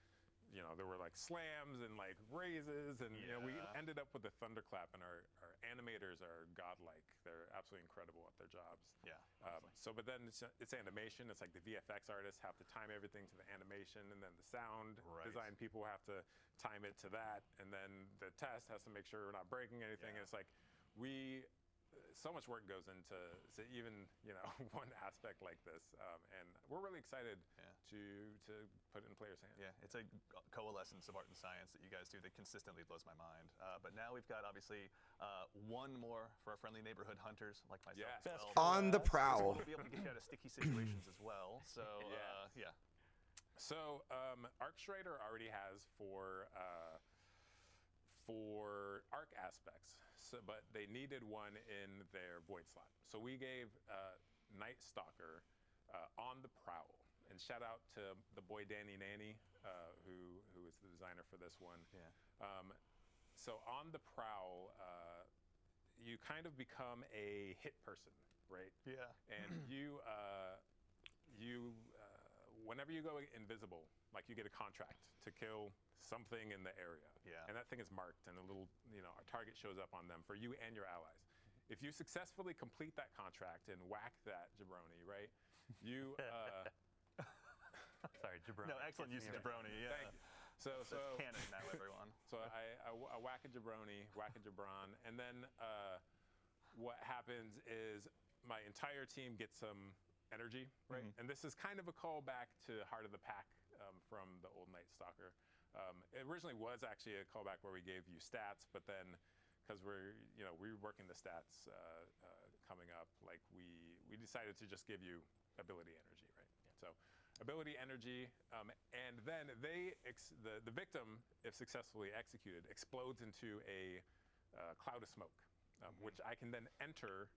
there were like slams and like raises, and we ended up with a thunderclap, and our animators are godlike. They're absolutely incredible at their jobs.
Yeah.
But then it's animation. It's like the VFX artists have to time everything to the animation, and then the sound design people have to time it to that, and then the test has to make sure we're not breaking anything.
Yeah.
It's like we so much work goes into even one aspect like this, and we're really excited to put it in players' hands.
Yeah, it's a coalescence of art and science that you guys do that consistently blows my mind. But now we've got obviously one more for our friendly neighborhood hunters like myself
Yes.
as well.
On the prowl.
We'll be able to get you out of sticky situations as well. So
Yes.
yeah.
So ArcStrider already has for arc aspects, but they needed one in their void slot. So we gave Night Stalker on the prowl. And shout out to the boy Danny Nanny, who is the designer for this one.
Yeah.
So on the prowl, you kind of become a hit person, right?
Yeah.
And whenever you go invisible, like you get a contract to kill something in the area.
Yeah.
And that thing is marked, and a little, a target shows up on them for you and your allies. If you successfully complete that contract and whack that jabroni, right? You.
Sorry, jabroni.
No, excellent use of jabroni. Yeah.
Thank you. So
It's canon now, everyone.
So I whack a jabroni, whack a jabron, and then what happens is my entire team gets some energy, right? And this is kind of a callback to Heart of the Pack from the old Night Stalker. It originally was actually a callback where we gave you stats, but then because we're reworking the stats coming up, like we decided to just give you ability energy, right? So ability energy, and then the victim, if successfully executed, explodes into a cloud of smoke, which I can then enter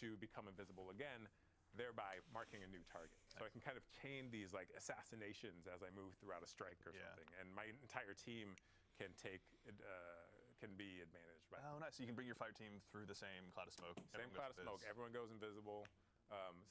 to become invisible again, thereby marking a new target. So I can kind of chain these like assassinations as I move throughout a strike or something, and my entire team can be advantaged by
Oh, nice. So you can bring your fire team through the same cloud of smoke.
same cloud of smoke. Everyone goes invisible.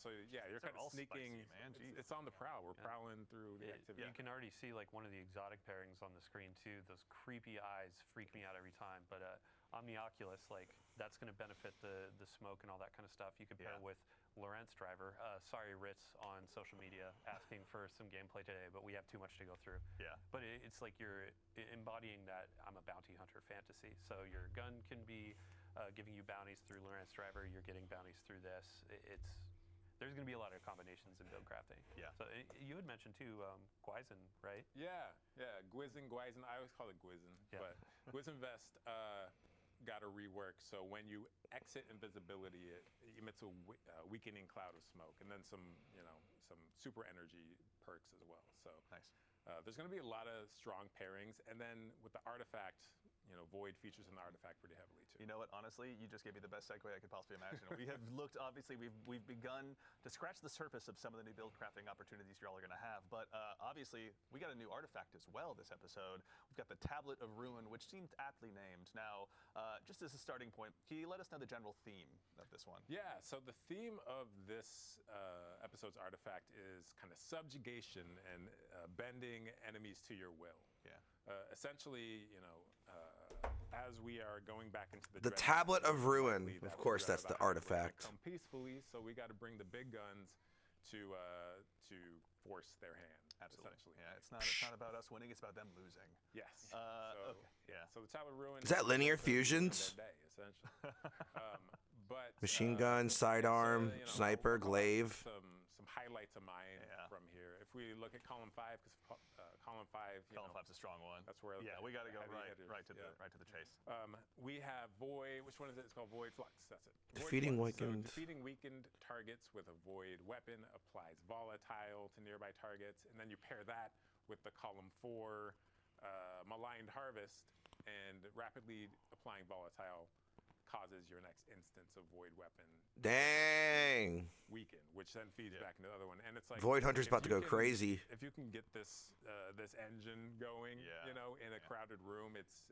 So yeah, you're kind of
all
sneaking.
spicy, man. Jeez.
It's on the prowl. We're prowling through the activity.
You can already see like one of the exotic pairings on the screen too. Those creepy eyes freak me out every time. But on the Oculus, like that's going to benefit the smoke and all that kind of stuff. You could pair with Lawrence Driver. Sorry, Ritz on social media asking for some gameplay today, but we have too much to go through.
Yeah.
But it's like you're embodying that I'm a bounty hunter fantasy. So your gun can be giving you bounties through Lawrence Driver. You're getting bounties through this. There's going to be a lot of combinations in build crafting.
Yeah.
So you had mentioned too, Guizen, right?
Yeah. Guizen. I always call it Guizen, but Guizen Vest got a rework. So when you exit invisibility, it emits a weakening cloud of smoke, and then some super energy perks as well. So
Nice.
There's going to be a lot of strong pairings, and then with the artifact, Void features in the artifact pretty heavily too.
You know what? Honestly, you just gave me the best segue I could possibly imagine. We have looked, obviously, we've begun to scratch the surface of some of the new build crafting opportunities you all are going to have. But obviously, we got a new artifact as well this episode. We've got the Tablet of Ruin, which seemed aptly named. Now, just as a starting point, can you let us know the general theme of this one?
Yeah, so the theme of this episode's artifact is kind of subjugation and bending enemies to your will.
Yeah.
Essentially,
as we are going back into
The Tablet of Ruin. Of course, that's the artifact.
Come peacefully, so we got to bring the big guns to force their hand.
Absolutely.
Essentially.
Yeah, it's not about us winning, it's about them losing.
Yes.
Okay. Yeah.
So the Tablet of Ruin.
Is that linear
is
fusions?
their day, essentially. But
Machine gun, sidearm, sniper, glaive.
Some highlights of mine from here. If we look at column 5, because column 5,
Column 5's a strong one.
that's where
we got to go
heavy hitters,
right to the chase.
we have Void. Which one is it? It's called Void Flux. That's it. Void
Defeating
Flux.
weakened.
So defeating weakened targets with a Void weapon applies volatile to nearby targets, and then you pair that with the column 4 Maligned Harvest, and rapidly applying volatile causes your next instance of Void weapon
Dang.
weaken, which then feeds back into the other one. And it's like
Void Hunter's
if
about to
you
go crazy.
If you can get this this engine going, in a crowded room, it's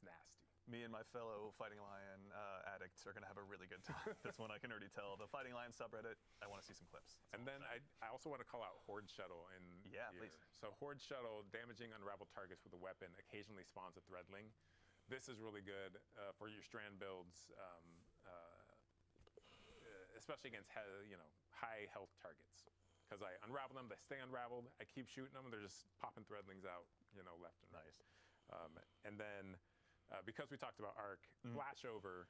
nasty.
Me and my fellow Fighting Lion addicts are going to have a really good time. This one I can already tell. The Fighting Lion subreddit, I want to see some clips.
And then I also want to call out Horde Shuttle in
Yeah,
here.
please.
So Horde Shuttle, damaging unraveled targets with a weapon, occasionally spawns a Threadling. This is really good for your strand builds, especially against high health targets. Because I unravel them, they stay unraveled. I keep shooting them, they're just popping Threadlings out, left and right.
Nice.
And then because we talked about Arc, Flashover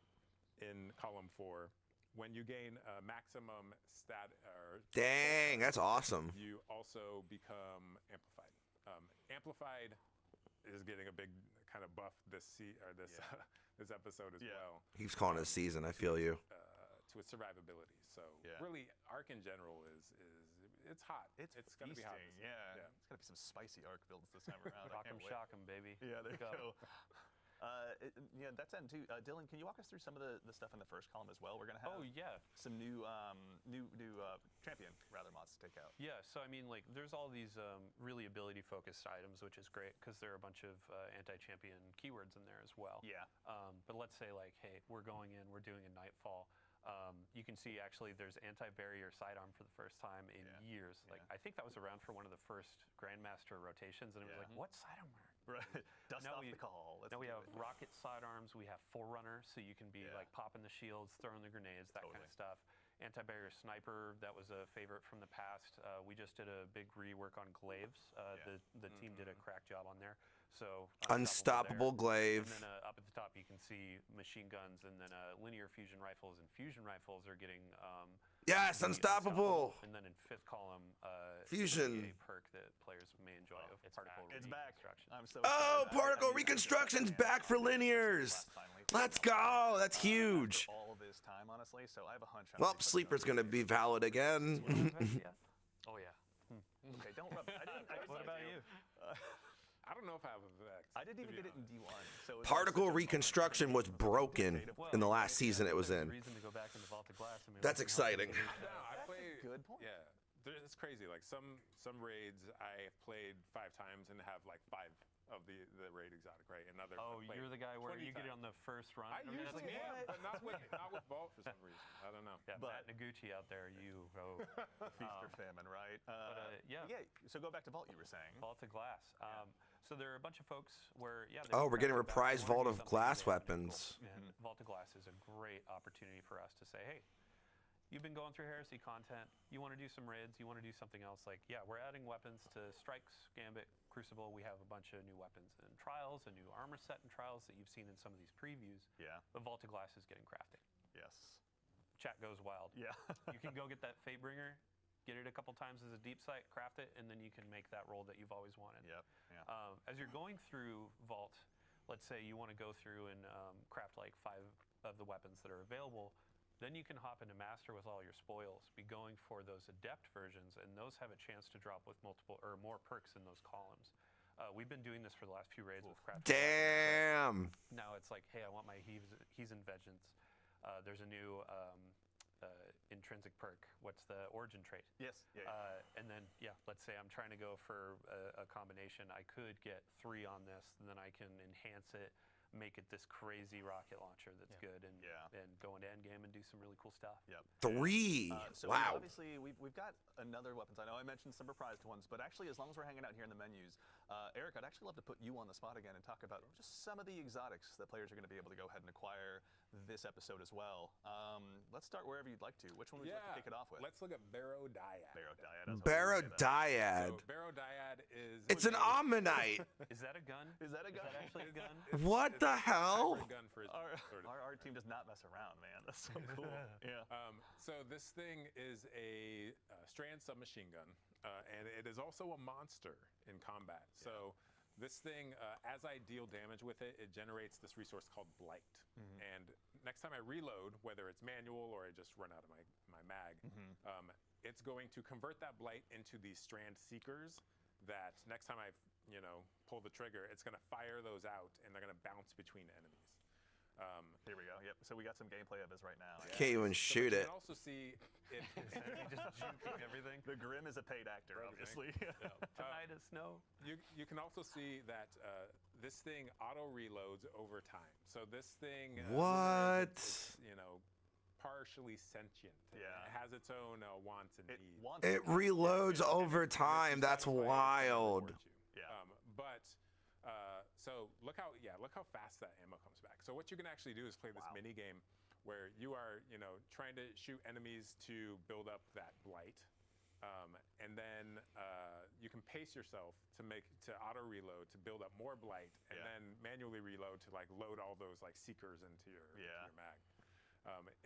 in column 4, when you gain a maximum stat or
Dang, that's awesome.
you also become amplified. Amplified is getting a big kind of buff this this episode as well.
Keeps calling it a season. I feel you.
To its survivability. So
Yeah.
really, Arc in general is it's hot.
It's
gonna be hot.
feasting,
this season.
yeah. It's gonna be some spicy arc builds this time around. I
Rock 'em,
can't wait.
shock 'em, baby.
Yeah, there you
Go.
go. Yeah, that's end too. Dylan, can you walk us through some of the stuff in the first column as well? We're gonna have
Oh yeah.
some new champion rather mods to take out.
Yeah, so I mean, like, there's all these really ability-focused items, which is great because there are a bunch of anti-champion keywords in there as well.
Yeah.
But let's say, like, hey, we're going in, we're doing a Nightfall. You can see actually there's anti-barrier sidearm for the first time in years. Like, I think that was around for one of the first Grandmaster rotations, and it was like, what sidearm are?
Right. Dust
Now
off
we-
the call. Let's
Now we
do
have
it.
rocket sidearms, we have Forerunner, so you can be
Yeah.
like popping the shields, throwing the grenades, that kind
Totally.
of stuff. Anti-barrier sniper, that was a favorite from the past. We just did a big rework on glaives. The team did a crack job on there. So
Unstoppable
there.
glaive.
And then up at the top you can see machine guns, and then linear fusion rifles, and fusion rifles are getting
Yes,
the
unstoppable.
And then in fifth column,
Fusion.
a perk that players may enjoy of
it's
particle
back.
It's back.
reconstruction.
I'm so
Oh,
excited.
particle
I mean,
reconstruction's back for linears.
finally.
Let's go. That's huge.
After all of this time, honestly, so I have a hunch. I'm
Well,
gonna be
Sleeper's going to be valid again.
Oh yeah.
Okay, don't rub. I didn't
What about you?
I don't know if I have a Vex.
I didn't even
to be
get it in
honest.
D1. So it was
Particle
such a-
reconstruction was broken in the last season it was in.
Reason to go back into Vault of Glass. I mean,
That's
we can help
exciting.
you.
No, I play.
Good point.
Yeah, it's crazy. Like some raids I played 5 times and have like 5 of the raid exotic, right? Another.
Oh, you're the guy where
20
you get it on
times.
the first run.
I
mean, that's
usually
like,
am, but not with Vault for some reason. I don't know.
yeah,
But-
Matt Noguchi out there, you go
Feast or famine, right?
yeah.
Yeah. So go back to Vault. You were saying.
Vault of Glass. So there are a bunch of folks where, yeah.
Oh, we're getting
they
reprised
wanna
Vault
do
of
something
Glass
really
weapons.
cool. And Vault of Glass is a great opportunity for us to say, hey, you've been going through Heresy content. You want to do some raids. You want to do something else. Like, yeah, we're adding weapons to Strikes, Gambit, Crucible. We have a bunch of new weapons and Trials, a new armor set and Trials that you've seen in some of these previews.
Yeah.
But Vault of Glass is getting crafted.
Yes.
Chat goes wild.
Yeah.
You can go get that Fatebringer, get it a couple times as a deep sight, craft it, and then you can make that roll that you've always wanted.
Yep. Yeah.
As you're going through Vault, let's say you want to go through and craft like 5 of the weapons that are available, then you can hop into Master with all your spoils, be going for those Adept versions, and those have a chance to drop with multiple or more perks in those columns. We've been doing this for the last few raids with craft.
Damn.
Now it's like, hey, I want my Heathen Vengeance. There's a new intrinsic perk. What's the origin trait?
Yes. Yeah.
And then, yeah, let's say I'm trying to go for a combination. I could get 3 on this, and then I can enhance it, make it this crazy rocket launcher that's good, and go into endgame and do some really cool stuff.
Yep.
3.
So
Wow.
obviously we've got another weapons. I know I mentioned some reprised ones, but actually as long as we're hanging out here in the menus, Eric, I'd actually love to put you on the spot again and talk about just some of the exotics that players are going to be able to go ahead and acquire this episode as well. Let's start wherever you'd like to. Which one would you like to kick it off with?
Let's look at Barrow Dyad.
Barrow Dyad. I was hoping you would say that.
Barodiad.
So Barrow Dyad is.
It's an Ammonite.
Is that a gun?
Is that a gun?
Is that actually a gun?
What the hell?
Hybrid gun for his sort of.
Our team does not mess around, man. That's so cool. Yeah.
So this thing is a strand submachine gun, and it is also a monster in combat. So this thing, as I deal damage with it, it generates this resource called Blight. And next time I reload, whether it's manual or I just run out of my mag, it's going to convert that Blight into these strand seekers that next time I pull the trigger, it's going to fire those out, and they're going to bounce between enemies.
Here we go. Yep. So we got some gameplay of this right now.
Can't even shoot
You
it.
can also see it.
Just juking everything.
The Grim is a paid actor, obviously.
Tonight is snow.
You can also see that this thing auto reloads over time. So this thing,
What?
It's, partially sentient.
Yeah.
It has its own wants and
It
needs.
wants
It reloads over time. That's wild.
Yeah.
So look how fast that ammo comes back. So what you can actually do is play this mini game where you are trying to shoot enemies to build up that blight, and then you can pace yourself to auto reload to build up more blight, and then manually reload to load all those seekers into your mag.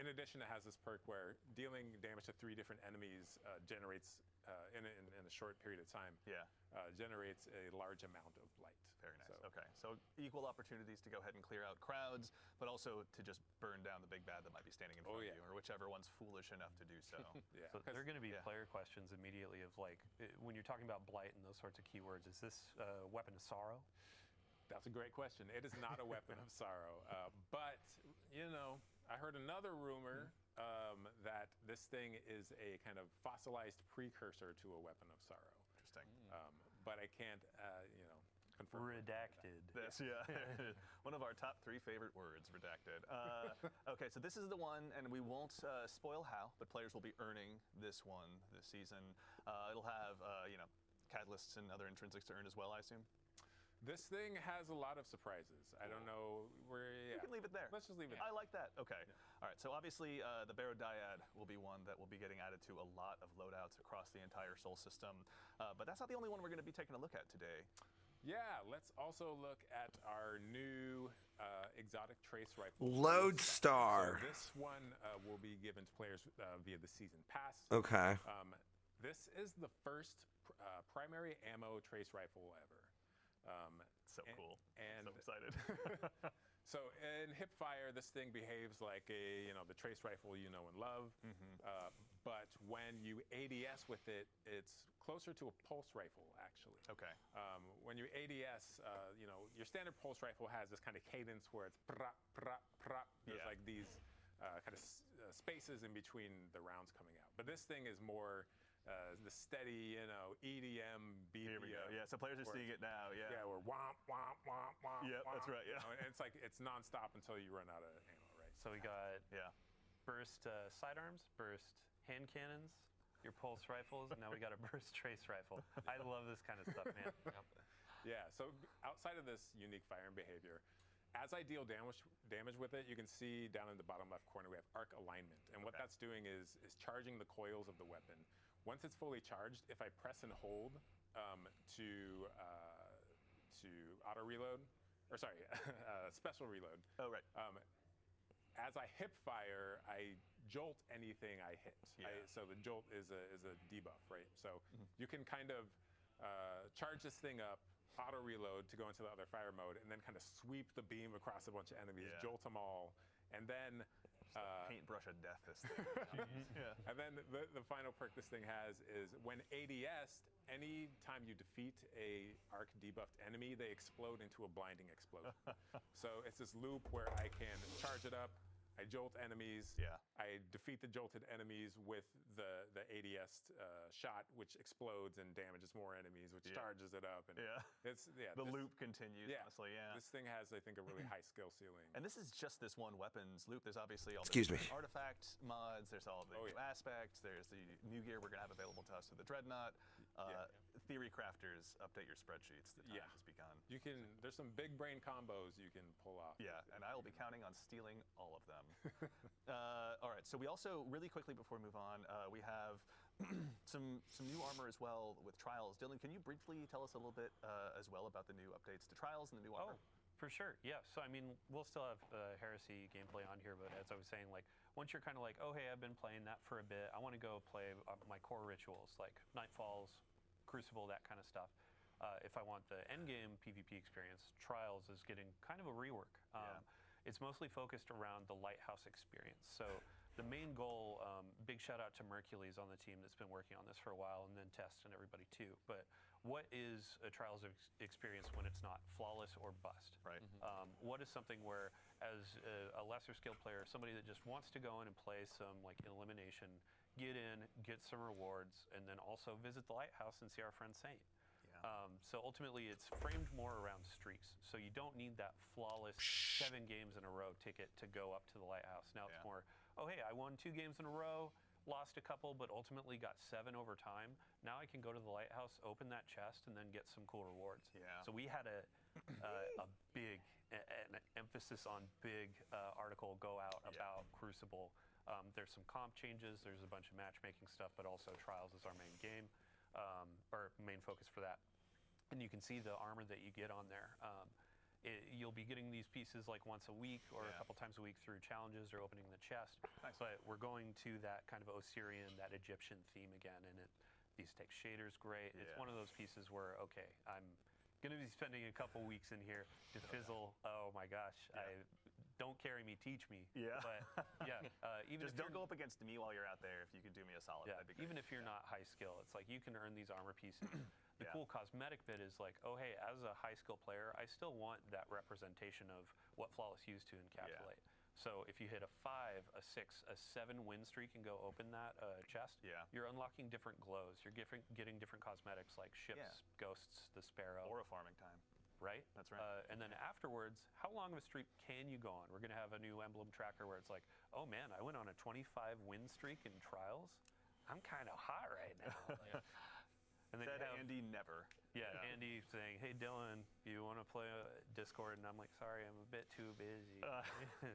In addition, it has this perk where dealing damage to 3 different enemies generates, in a short period of time, generates a large amount of blight.
Very nice. Okay, so equal opportunities to go ahead and clear out crowds, but also to just burn down the big bad that might be standing in front of you, or whichever one's foolish enough to do so.
So there are going to be player questions immediately of like, when you're talking about blight and those sorts of keywords, is this a weapon of sorrow?
That's a great question. It is not a weapon of sorrow, but you know, I heard another rumor that this thing is a kind of fossilized precursor to a weapon of sorrow.
Interesting.
But I can't, confirm.
Redacted.
This, one of our top 3 favorite words, redacted. Okay, so this is the one, and we won't spoil how, but players will be earning this one this season. It'll have, catalysts and other intrinsics to earn as well, I assume.
This thing has a lot of surprises. I don't know where.
We can leave it there.
Let's just leave it.
I like that. Okay. All right. So obviously, the Barodyad will be one that will be getting added to a lot of loadouts across the entire Sol system. But that's not the only one we're going to be taking a look at today.
Yeah. Let's also look at our new exotic trace rifle.
Lodestar.
So this one will be given to players via the season pass.
Okay.
This is the first primary ammo trace rifle ever.
So cool.
And
so excited.
So in hipfire, this thing behaves like the trace rifle you know and love. But when you ADS with it, it's closer to a pulse rifle, actually.
Okay.
When you ADS, your standard pulse rifle has this kind of cadence where it's prap, prap, prap. There's like these kind of spaces in between the rounds coming out. But this thing is more the steady, EDM, BPM.
Here we go. Yeah, so players are seeing it now. Yeah.
Yeah, we're womp, womp, womp, womp.
Yeah, that's right. Yeah.
And it's like it's nonstop until you run out of ammo, right?
So we got burst sidearms, burst hand cannons, your pulse rifles, and now we got a burst trace rifle. I love this kind of stuff, man.
Yeah, so outside of this unique firing behavior, as I deal damage with it, you can see down in the bottom left corner we have arc alignment. And what that's doing is charging the coils of the weapon. Once it's fully charged, if I press and hold to auto reload, or sorry, special reload.
Oh, right.
As I hip fire, I jolt anything I hit. So the jolt is a debuff, right? So you can kind of charge this thing up, auto reload to go into the other fire mode, and then kind of sweep the beam across a bunch of enemies, jolt them all, and then
paintbrush of death, this thing.
And then the final perk this thing has is when ADS, any time you defeat a arc debuffed enemy, they explode into a blinding explosion. So it's this loop where I can charge it up, I jolt enemies, I defeat the jolted enemies with the ADS shot, which explodes and damages more enemies, which charges it up. And it's
the loop continues, honestly,
This thing has, I think, a really high skill ceiling.
And this is just this one weapons loop. There's obviously all the artifact mods, there's all the new aspects, there's the new gear we're going to have available to us through the Dreadnought. Theory crafters, update your spreadsheets. The time has begun.
There's some big brain combos you can pull off.
Yeah, and I will be counting on stealing all of them. All right, so we also, really quickly before we move on, we have some new armor as well with Trials. Dylan, can you briefly tell us a little bit as well about the new updates to Trials and the new armor?
For sure, yeah. So I mean, we'll still have Heresy gameplay on here, but as I was saying, like once you're kind of like, oh hey, I've been playing that for a bit, I want to go play my core rituals like Nightfalls, Crucible, that kind of stuff. If I want the endgame PvP experience, Trials is getting kind of a rework. It's mostly focused around the Lighthouse experience. So the main goal, big shout out to Mercules on the team that's been working on this for a while, and then Test and everybody too. But what is a Trials experience when it's not flawless or bust?
Right.
What is something where, as a lesser skilled player, somebody that just wants to go in and play some like elimination, get in, get some rewards, and then also visit the Lighthouse and see our friend Saint. So ultimately, it's framed more around streaks. So you don't need that flawless 7 games in a row ticket to go up to the Lighthouse. Now it's more, oh hey, I won 2 games in a row, lost a couple, but ultimately got 7 over time. Now I can go to the Lighthouse, open that chest, and then get some cool rewards. So we had a big, an emphasis on big article go out about Crucible. There's some comp changes, there's a bunch of matchmaking stuff, but also Trials is our main game, or main focus for that. And you can see the armor that you get on there. you'll be getting these pieces like once a week or a
Yeah.
couple times a week through challenges or opening the chest.
Nice.
But we're going to that kind of Osirian, that Egyptian theme again, and these text shaders great. It's
Yeah.
one of those pieces where okay, I'm gonna be spending a couple weeks in here to fizzle. Oh my gosh, don't carry me, teach me.
Yeah.
But yeah, even
Just
if
don't
you're-
go up against me while you're out there. If you could do me a solid,
yeah,
that'd be great.
even if you're not high skill, it's like you can earn these armor pieces. The
Yeah.
cool cosmetic bit is like, oh hey, as a high skill player, I still want that representation of what Flawless used to encapsulate. So if you hit a 5, a 6, a 7 win streak and go open that chest,
Yeah.
you're unlocking different glows. You're getting different cosmetics like ships, ghosts, the sparrow.
Or a farming time.
Right?
That's right.
And then afterwards, how long of a streak can you go on? We're going to have a new emblem tracker where it's like, oh man, I went on a 25 win streak in trials. I'm kind of hot right now. And then
Said
you have,
Andy never.
Andy saying, hey Dylan, you want to play Discord? And I'm like, sorry, I'm a bit too busy.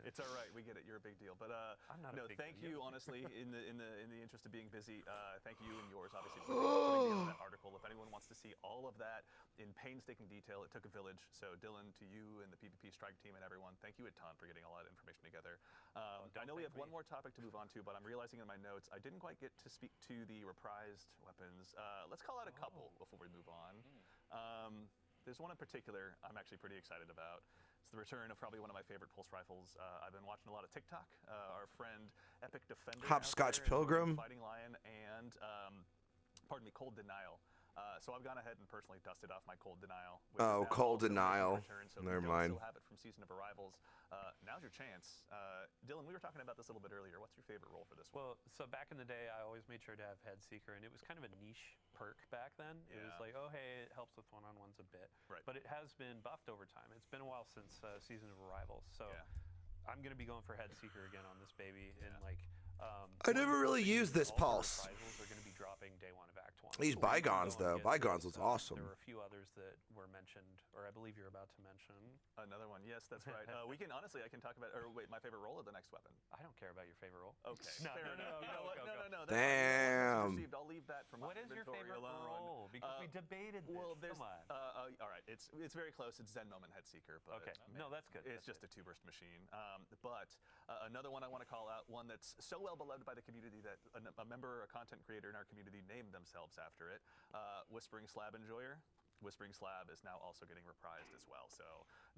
It's all right. We get it. You're a big deal. But
I'm not a
no,
big
thank
deal.
you. Honestly, in the interest of being busy, thank you and yours, obviously, for putting together that article. If anyone wants to see all of that in painstaking detail, it took a village. So Dylan, to you and the PvP Strike team and everyone, thank you a ton for getting all that information together. I know we have one more topic to move on to, but I'm realizing in my notes I didn't quite get to speak to the reprised weapons. Let's call out a couple before we move on. There's one in particular I'm actually pretty excited about. It's the return of probably one of my favorite pulse rifles. I've been watching a lot of TikTok. Our friend Epic Defender, out
Hopscotch
there enjoying
Pilgrim.
Fighting Lion, and Cold Denial. So I've gone ahead and personally dusted off my Cold Denial. which is
Oh,
now
Cold
also making a
Denial.
return, so if
Never
you
mind.
don't still have it from Season of Arrivals. Now's your chance. Dylan, we were talking about this a little bit earlier. What's your favorite role for this one?
Well, so back in the day, I always made sure to have Head Seeker, and it was kind of a niche perk back then. It was
Yeah.
like, oh, hey, it helps with one-on-ones a bit.
Right.
But it has been buffed over time. It's been a while since Season of Arrivals, so
Yeah.
I'm going to be going for Head Seeker again on this baby. And like,
I never really used this
all the
pulse.
reprisals are going to be dropping day one of Act 1.
These
So we can
Bygones,
go and
though.
get
Bygones
this.
was awesome.
There were a few others that were mentioned, or I believe you're about to mention.
Another one. Yes, that's right. We can honestly, I can talk about. Or wait, my favorite role or the next weapon?
I don't care about your favorite role.
Okay.
No,
fair
no,
enough.
no,
You know
go,
what?
go,
No,
go.
no, no. that's fine. You know what? That's
Damn.
received. I'll leave that for my
What is your
inventory
favorite
alone.
role? Because we debated this.
Well, there's.
Come on.
All right. It's very close. It's Zen Moment Headseeker. But
Okay. No, that's good.
It's just a two-burst machine. But another one I want to call out, one that's so well beloved by the community that a member, a content creator in our community named themselves after it. Whispering Slab Enjoyer. Whispering Slab is now also getting reprised as well. So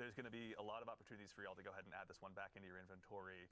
there's going to be a lot of opportunities for y'all to go ahead and add this one back into your inventory.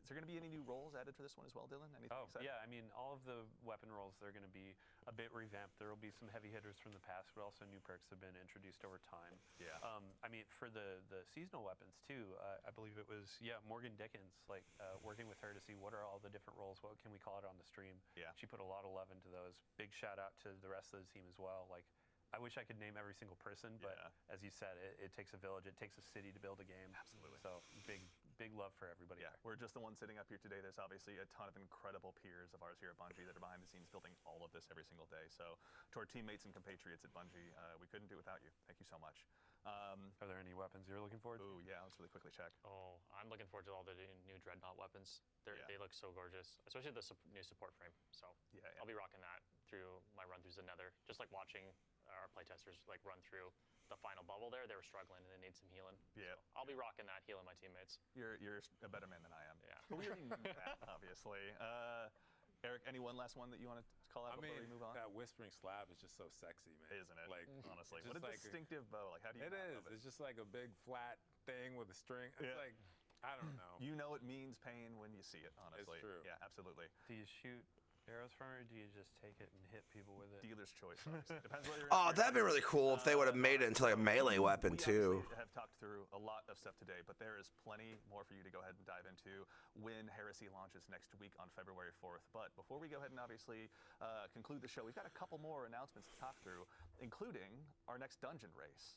Is there going to be any new roles added for this one as well, Dylan? Anything
Oh,
exciting?
yeah. I mean, all of the weapon rolls, they're going to be a bit revamped. There will be some heavy hitters from the past, but also new perks have been introduced over time.
Yeah.
I mean, for the seasonal weapons, too, I believe it was, Morgan Dickens, like working with her to see what are all the different roles, what can we call it on the stream.
Yeah.
She put a lot of love into those. Big shout out to the rest of the team as well. Like, I wish I could name every single person, but as you said, it takes a village, it takes a city to build a game.
Absolutely.
So big love for everybody.
Yeah, we're just the ones sitting up here today. There's obviously a ton of incredible peers of ours here at Bungie that are behind the scenes building all of this every single day. So to our teammates and compatriots at Bungie, we couldn't do it without you. Thank you so much.
Are there any weapons you're looking forward to?
Ooh, yeah, let's really quickly check.
Oh, I'm looking forward to all the new Dreadnought weapons. They look so gorgeous, especially the new support frame. So
Yeah, yeah.
I'll be rocking that through my run throughs of Nether. Just like watching our playtesters like run through the final bubble there. They were struggling and they need some healing.
Yeah.
So I'll be rocking that, healing my teammates.
You're a better man than I am.
Yeah.
But we already knew that, obviously. Eric, any one last one that you want to call out
I
before
mean,
we move on?
that Whispering Slab is just so sexy, man.
Isn't it?
Like,
Honestly,
it's
what a
just like
distinctive bow. Like, how do you
It
not
is.
love it?
It's just like a big flat thing with a string. It's
Yeah.
like, I don't know.
You know it means pain when you see it, honestly.
true.
Yeah, absolutely.
Do you shoot arrows from it, or do you just take it and hit people with it?
Dealer's choice. Obviously. Depends whether you're
Oh, that'd be really cool if they would have made it into like a melee weapon
we
too.
obviously have talked through a lot of stuff today, but there is plenty more for you to go ahead and dive into when Heresy launches next week on February 4th. But before we go ahead and obviously conclude the show, we've got a couple more announcements to talk through, including our next dungeon race.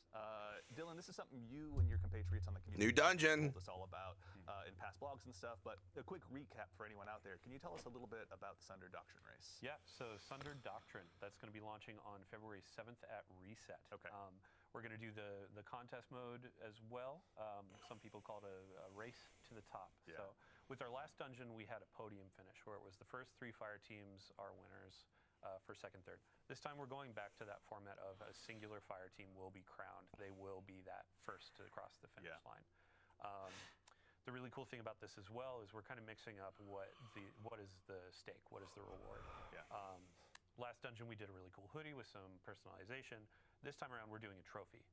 Dylan, this is something you and your compatriots on the community
New dungeon.
told us all about in past blogs and stuff. But a quick recap for anyone out there. Can you tell us a little bit about the Sunder Doctrine race?
Yeah, so Sunder Doctrine, that's going to be launching on February 7th at Reset.
Okay.
We're going to do the contest mode as well. Some people call it a race to the top.
Yeah.
So with our last dungeon, we had a podium finish where it was the first 3 fire teams are winners. for second, third. This time we're going back to that format of a singular fire team will be crowned. They will be that first to cross the finish line. The really cool thing about this as well is we're kind of mixing up what is the stake, what is the reward.
Yeah.
Last dungeon we did a really cool hoodie with some personalization. This time around we're doing a trophy.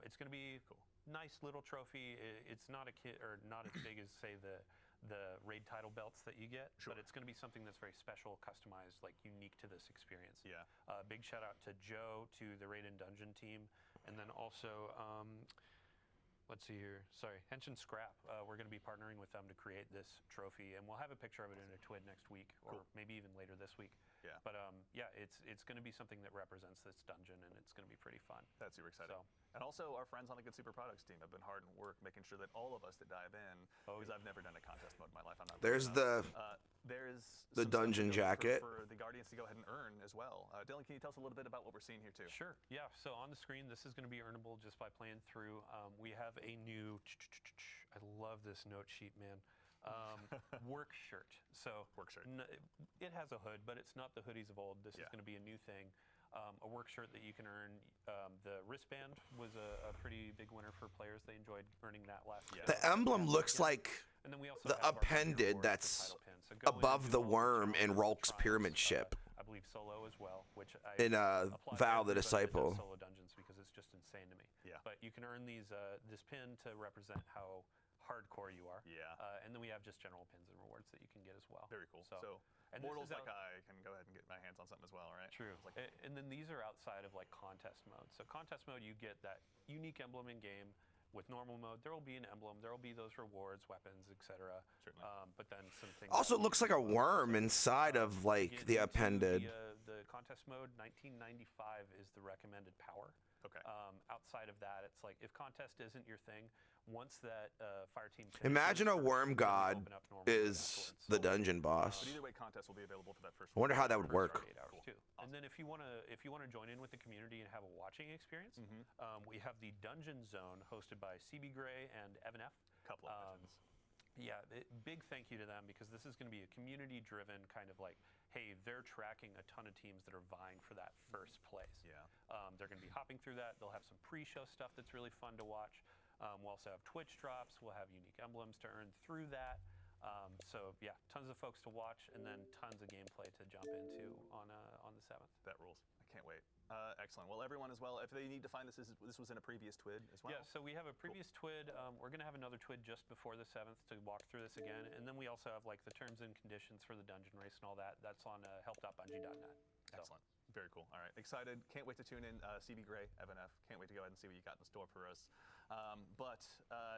It's going to be nice little trophy. It's not not as big as say the raid title belts that you get, but it's going to be something that's very special, customized, like unique to this experience.
Yeah.
Big shout out to Joe, to the Raid and Dungeon team, and then also. Let's see here. Sorry, Henshin Scrap. We're going to be partnering with them to create this trophy, and we'll have a picture of it in a TWID next week, or maybe even later this week.
Yeah.
But yeah, it's going to be something that represents this dungeon, and it's going to be pretty fun.
That's super exciting.
So.
And also, our friends on the Good Super Products team have been hard at work making sure that all of us that dive in, because I've never done a contest mode in my life. I'm not.
There's
there's
the
some
dungeon
stuff
jacket
for the Guardians to go ahead and earn as well. Dylan, can you tell us a little bit about what we're seeing here too?
Sure. Yeah. So on the screen, this is going to be earnable just by playing through. We have a new. I love this note sheet, man. Work shirt. So
Work shirt.
It has a hood, but it's not the hoodies of old. This is going to be a new thing. A work shirt that you can earn. The wristband was a pretty big winner for players. They enjoyed earning that last year.
The emblem looks like
And then we also
the
have our
appended
rewards,
that's
the title pin. So go in and
above
do
the
all
worm in
challenges,
Rolk's
trials,
pyramid ship.
I believe solo as well, which I
In,
apply to
Val the
everybody that does
Disciple.
Solo dungeons because it's just insane to me.
Yeah.
But you can earn these this pin to represent how hardcore you are.
Yeah.
And then we have just general pins and rewards that you can get as well.
Very cool. So
and this
mortals
is
like
out-
I can go ahead and get my hands on something as well, right?
True.
It's like,
And then these are outside of like contest mode. So contest mode, you get that unique emblem in game. With normal mode, there will be an emblem. There will be those rewards, weapons, etc.
Certainly.
But then some things.
Also,
that
it looks like a worm inside of like
get
the
into
appended.
The contest mode, 1995 is the recommended power.
Okay.
Outside of that, it's like if contest isn't your thing, once that fire team.
Imagine a
finishes,
worm
then you
god
open up normal mode
is
afterwards.
the dungeon boss.
But either way, contest will be available for that first.
I wonder how that would
For
work.
8 hours too. And then if you want to join in with the community and have a watching experience, we have the Dungeon Zone hosted by CB Gray and Evan F.
Couple of missions.
Yeah, big thank you to them because this is going to be a community-driven kind of like, hey, they're tracking a ton of teams that are vying for that first place.
Yeah.
They're going to be hopping through that. They'll have some pre-show stuff that's really fun to watch. We'll also have Twitch drops. We'll have unique emblems to earn through that. So yeah, tons of folks to watch, and then tons of gameplay to jump into on the 7th.
That rules. I can't wait. Excellent. Well, everyone as well, if they need to find this was in a previous TWID as well?
Yeah, so we have a previous TWID. We're going to have another TWID just before the 7th to walk through this again. And then we also have like the terms and conditions for the dungeon race and all that. That's on help.bungie.net. So.
Excellent. Very cool. All right. Excited. Can't wait to tune in. CB Gray, Evan F. Can't wait to go ahead and see what you got in store for us. But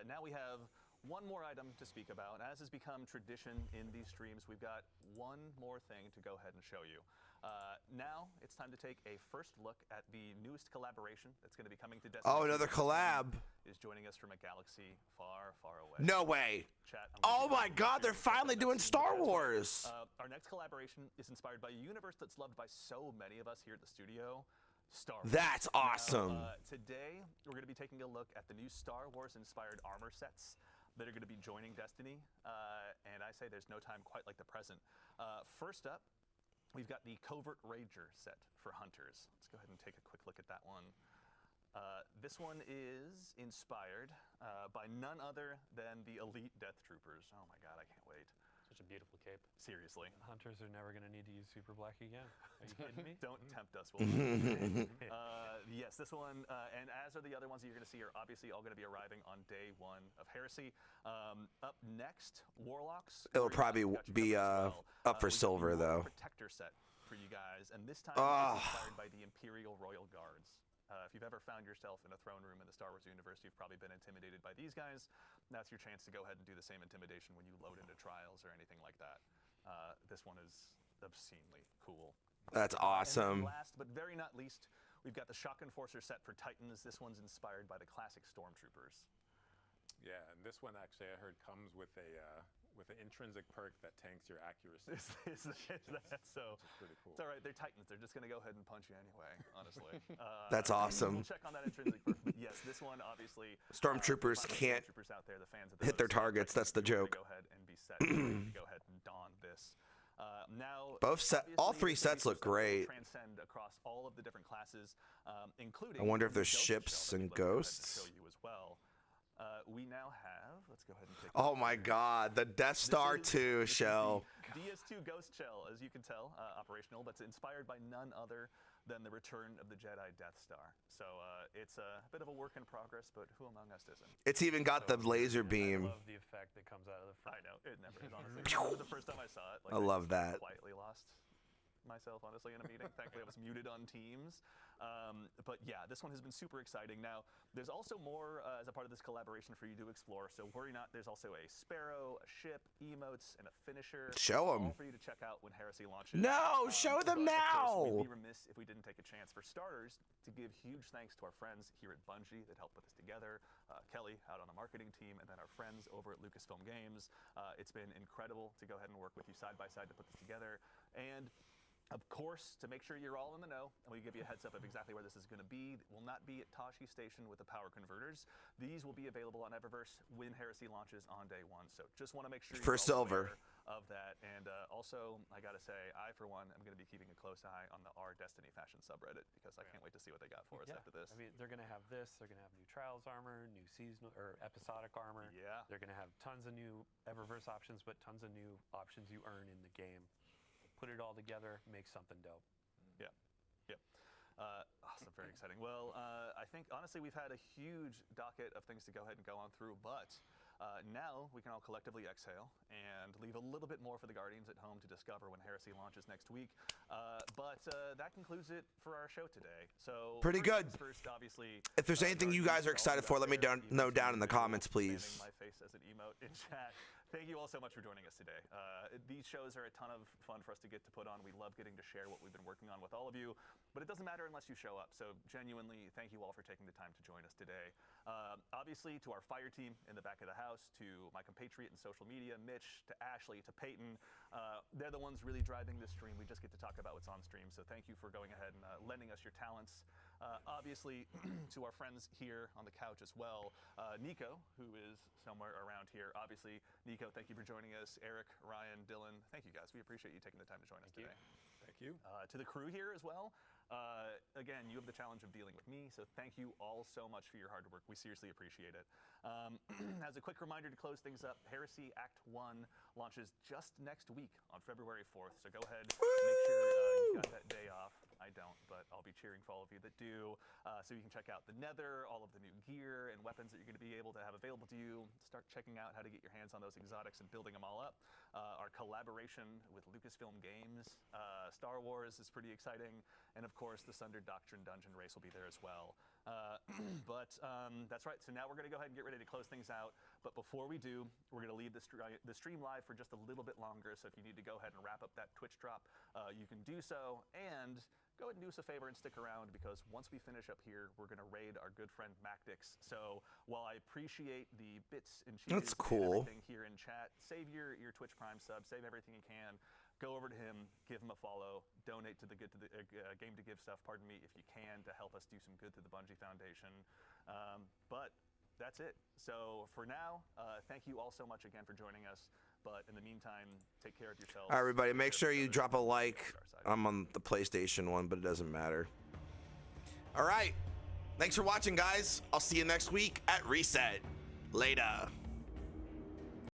now we have one more item to speak about. As has become tradition in these streams, we've got one more thing to go ahead and show you. Now it's time to take a first look at the newest collaboration that's going to be coming to Destiny.
Oh, another collab.
Is joining us from a galaxy far, far away.
No way.
Chat,
Oh my God, they're finally doing Star Wars.
Our next collaboration is inspired by a universe that's loved by so many of us here at the studio. Star Wars.
That's awesome.
Today, we're going to be taking a look at the new Star Wars-inspired armor sets that are going to be joining Destiny. And I say there's no time quite like the present. First up, we've got the Covert Ranger set for Hunters. Let's go ahead and take a quick look at that one. This one is inspired by none other than the Elite Death Troopers. Oh my God, I can't wait.
Such a beautiful cape.
Seriously.
Hunters are never going to need to use Super Black again. Are you kidding me?
Don't tempt us. Yes, this one, and as are the other ones that you're going to see, are obviously all going to be arriving on day 1 of Heresy. Up next, Warlocks.
It'll probably
Got you
be
covered as well.
up for
We got the
silver
War
though.
Protector set for you guys, and this time it's inspired by the Imperial Royal Guards. If you've ever found yourself in a throne room in the Star Wars universe, you've probably been intimidated by these guys. That's your chance to go ahead and do the same intimidation when you load into trials or anything like that. This one is obscenely cool.
That's
And
awesome.
then last but very not least, we've got the Shock Enforcer set for Titans. This one's inspired by the classic Stormtroopers.
Yeah, and this one actually I heard comes with an intrinsic perk that tanks your accuracy.
That's so.
Which is pretty cool.
It's all right. They're Titans. They're just going to go ahead and punch you anyway, honestly.
That's awesome.
We'll check on that intrinsic perk. But yes, this one obviously.
Stormtroopers
the
can't
Stormtroopers out there, the fans of
hit their
those,
targets. That's the
you're ready
joke.
to go ahead and be set. You're ready to go ahead and don this. Now,
all three
obviously,
sets look
the features
great.
will transcend across all of the different classes, including.
I wonder if
the
there's
ghost
ships
shell that
and
we'd love to go ahead and
ghosts.
show you as well. We now have. Let's go ahead and take.
Oh my God, the Death Star 2 shell.
The DS2 Ghost Shell, as you can tell, operational, but it's inspired by none other than the Return of the Jedi Death Star. So it's a bit of a work in progress, but who among us isn't?
It's even got the laser
I
beam.
love the effect that comes out of the front.
I know, it never is, honestly. I remember the first time I saw it. Like,
I love
just
that.
Quietly lost myself, honestly, in a meeting. Thankfully, I was muted on Teams. But yeah, this one has been super exciting. Now, there's also more as a part of this collaboration for you to explore. So worry not, there's also a sparrow, a ship, emotes, and a finisher.
Show 'em.
All for you to check out when Heresy launches.
No, show them
but, of course,
now.
we'd be remiss if we didn't take a chance, for starters, to give huge thanks to our friends here at Bungie that helped put this together. Kelly out on the marketing team, and then our friends over at Lucasfilm Games. It's been incredible to go ahead and work with you side by side to put this together. And of course, to make sure you're all in the know, and we give you a heads up of exactly where this is going to be, it will not be at Tashi Station with the power converters. These will be available on Eververse when Heresy launches on day one. So just want to make sure you're
For
all
silver.
aware of that. And also, I got to say, I, for one, am going to be keeping a close eye on the R Destiny fashion subreddit because I can't wait to see what they got for us after this.
I mean, they're going to have this. They're going to have new Trials armor, new seasonal or episodic armor.
Yeah.
They're going to have tons of new Eververse options, but tons of new options you earn in the game. Put it all together, make something dope.
Yeah, yeah. Awesome, very exciting. Well, I think honestly we've had a huge docket of things to go ahead and go on through, but now we can all collectively exhale and leave a little bit more for the Guardians at home to discover when Heresy launches next week. But that concludes it for our show today. So
Pretty good.
First, obviously.
If there's anything you guys are excited for, let me know down in the comments, please.
My face as an emote in chat. Thank you all so much for joining us today. These shows are a ton of fun for us to get to put on. We love getting to share what we've been working on with all of you, but it doesn't matter unless you show up. So genuinely, thank you all for taking the time to join us today. Obviously, to our fire team in the back of the house, to my compatriot in social media, Mitch, to Ashley, to Peyton, they're the ones really driving this stream. We just get to talk about what's on stream. So thank you for going ahead and lending us your talents. Obviously, to our friends here on the couch as well, Nico, who is somewhere around here. Obviously, Nico, thank you for joining us. Eric, Ryan, Dylan, thank you guys. We appreciate you taking the time to join us today.
Thank you.
To the crew here as well. Again, you have the challenge of dealing with me, so thank you all so much for your hard work. We seriously appreciate it. As a quick reminder to close things up, Heresy Act 1 launches just next week on February 4th, so go ahead, make sure you've got that day off. I don't, but I'll be cheering for all of you that do. So you can check out the Nether, all of the new gear and weapons that you're going to be able to have available to you. Start checking out how to get your hands on those exotics and building them all up. Our collaboration with Lucasfilm Games, Star Wars is pretty exciting. And of course, the Sundered Doctrine Dungeon Race will be there as well. But that's right. So now we're going to go ahead and get ready to close things out. But before we do, we're going to leave the stream live for just a little bit longer. So if you need to go ahead and wrap up that Twitch drop, you can do so. And go ahead and do us a favor and stick around, because once we finish up here, we're going to raid our good friend Mactix. So while I appreciate the bits and cheese
That's cool.
and everything here in chat, save your Twitch Prime sub, save everything you can. Go over to him, give him a follow, donate to the Game to Give stuff, pardon me, if you can, to help us do some good to the Bungie Foundation. But that's it. So for now, thank you all so much again for joining us. But in the meantime, take care of yourselves.
All right, everybody, make sure you drop a like. I'm on the PlayStation one, but it doesn't matter. All right. Thanks for watching, guys. I'll see you next week at Reset. Later.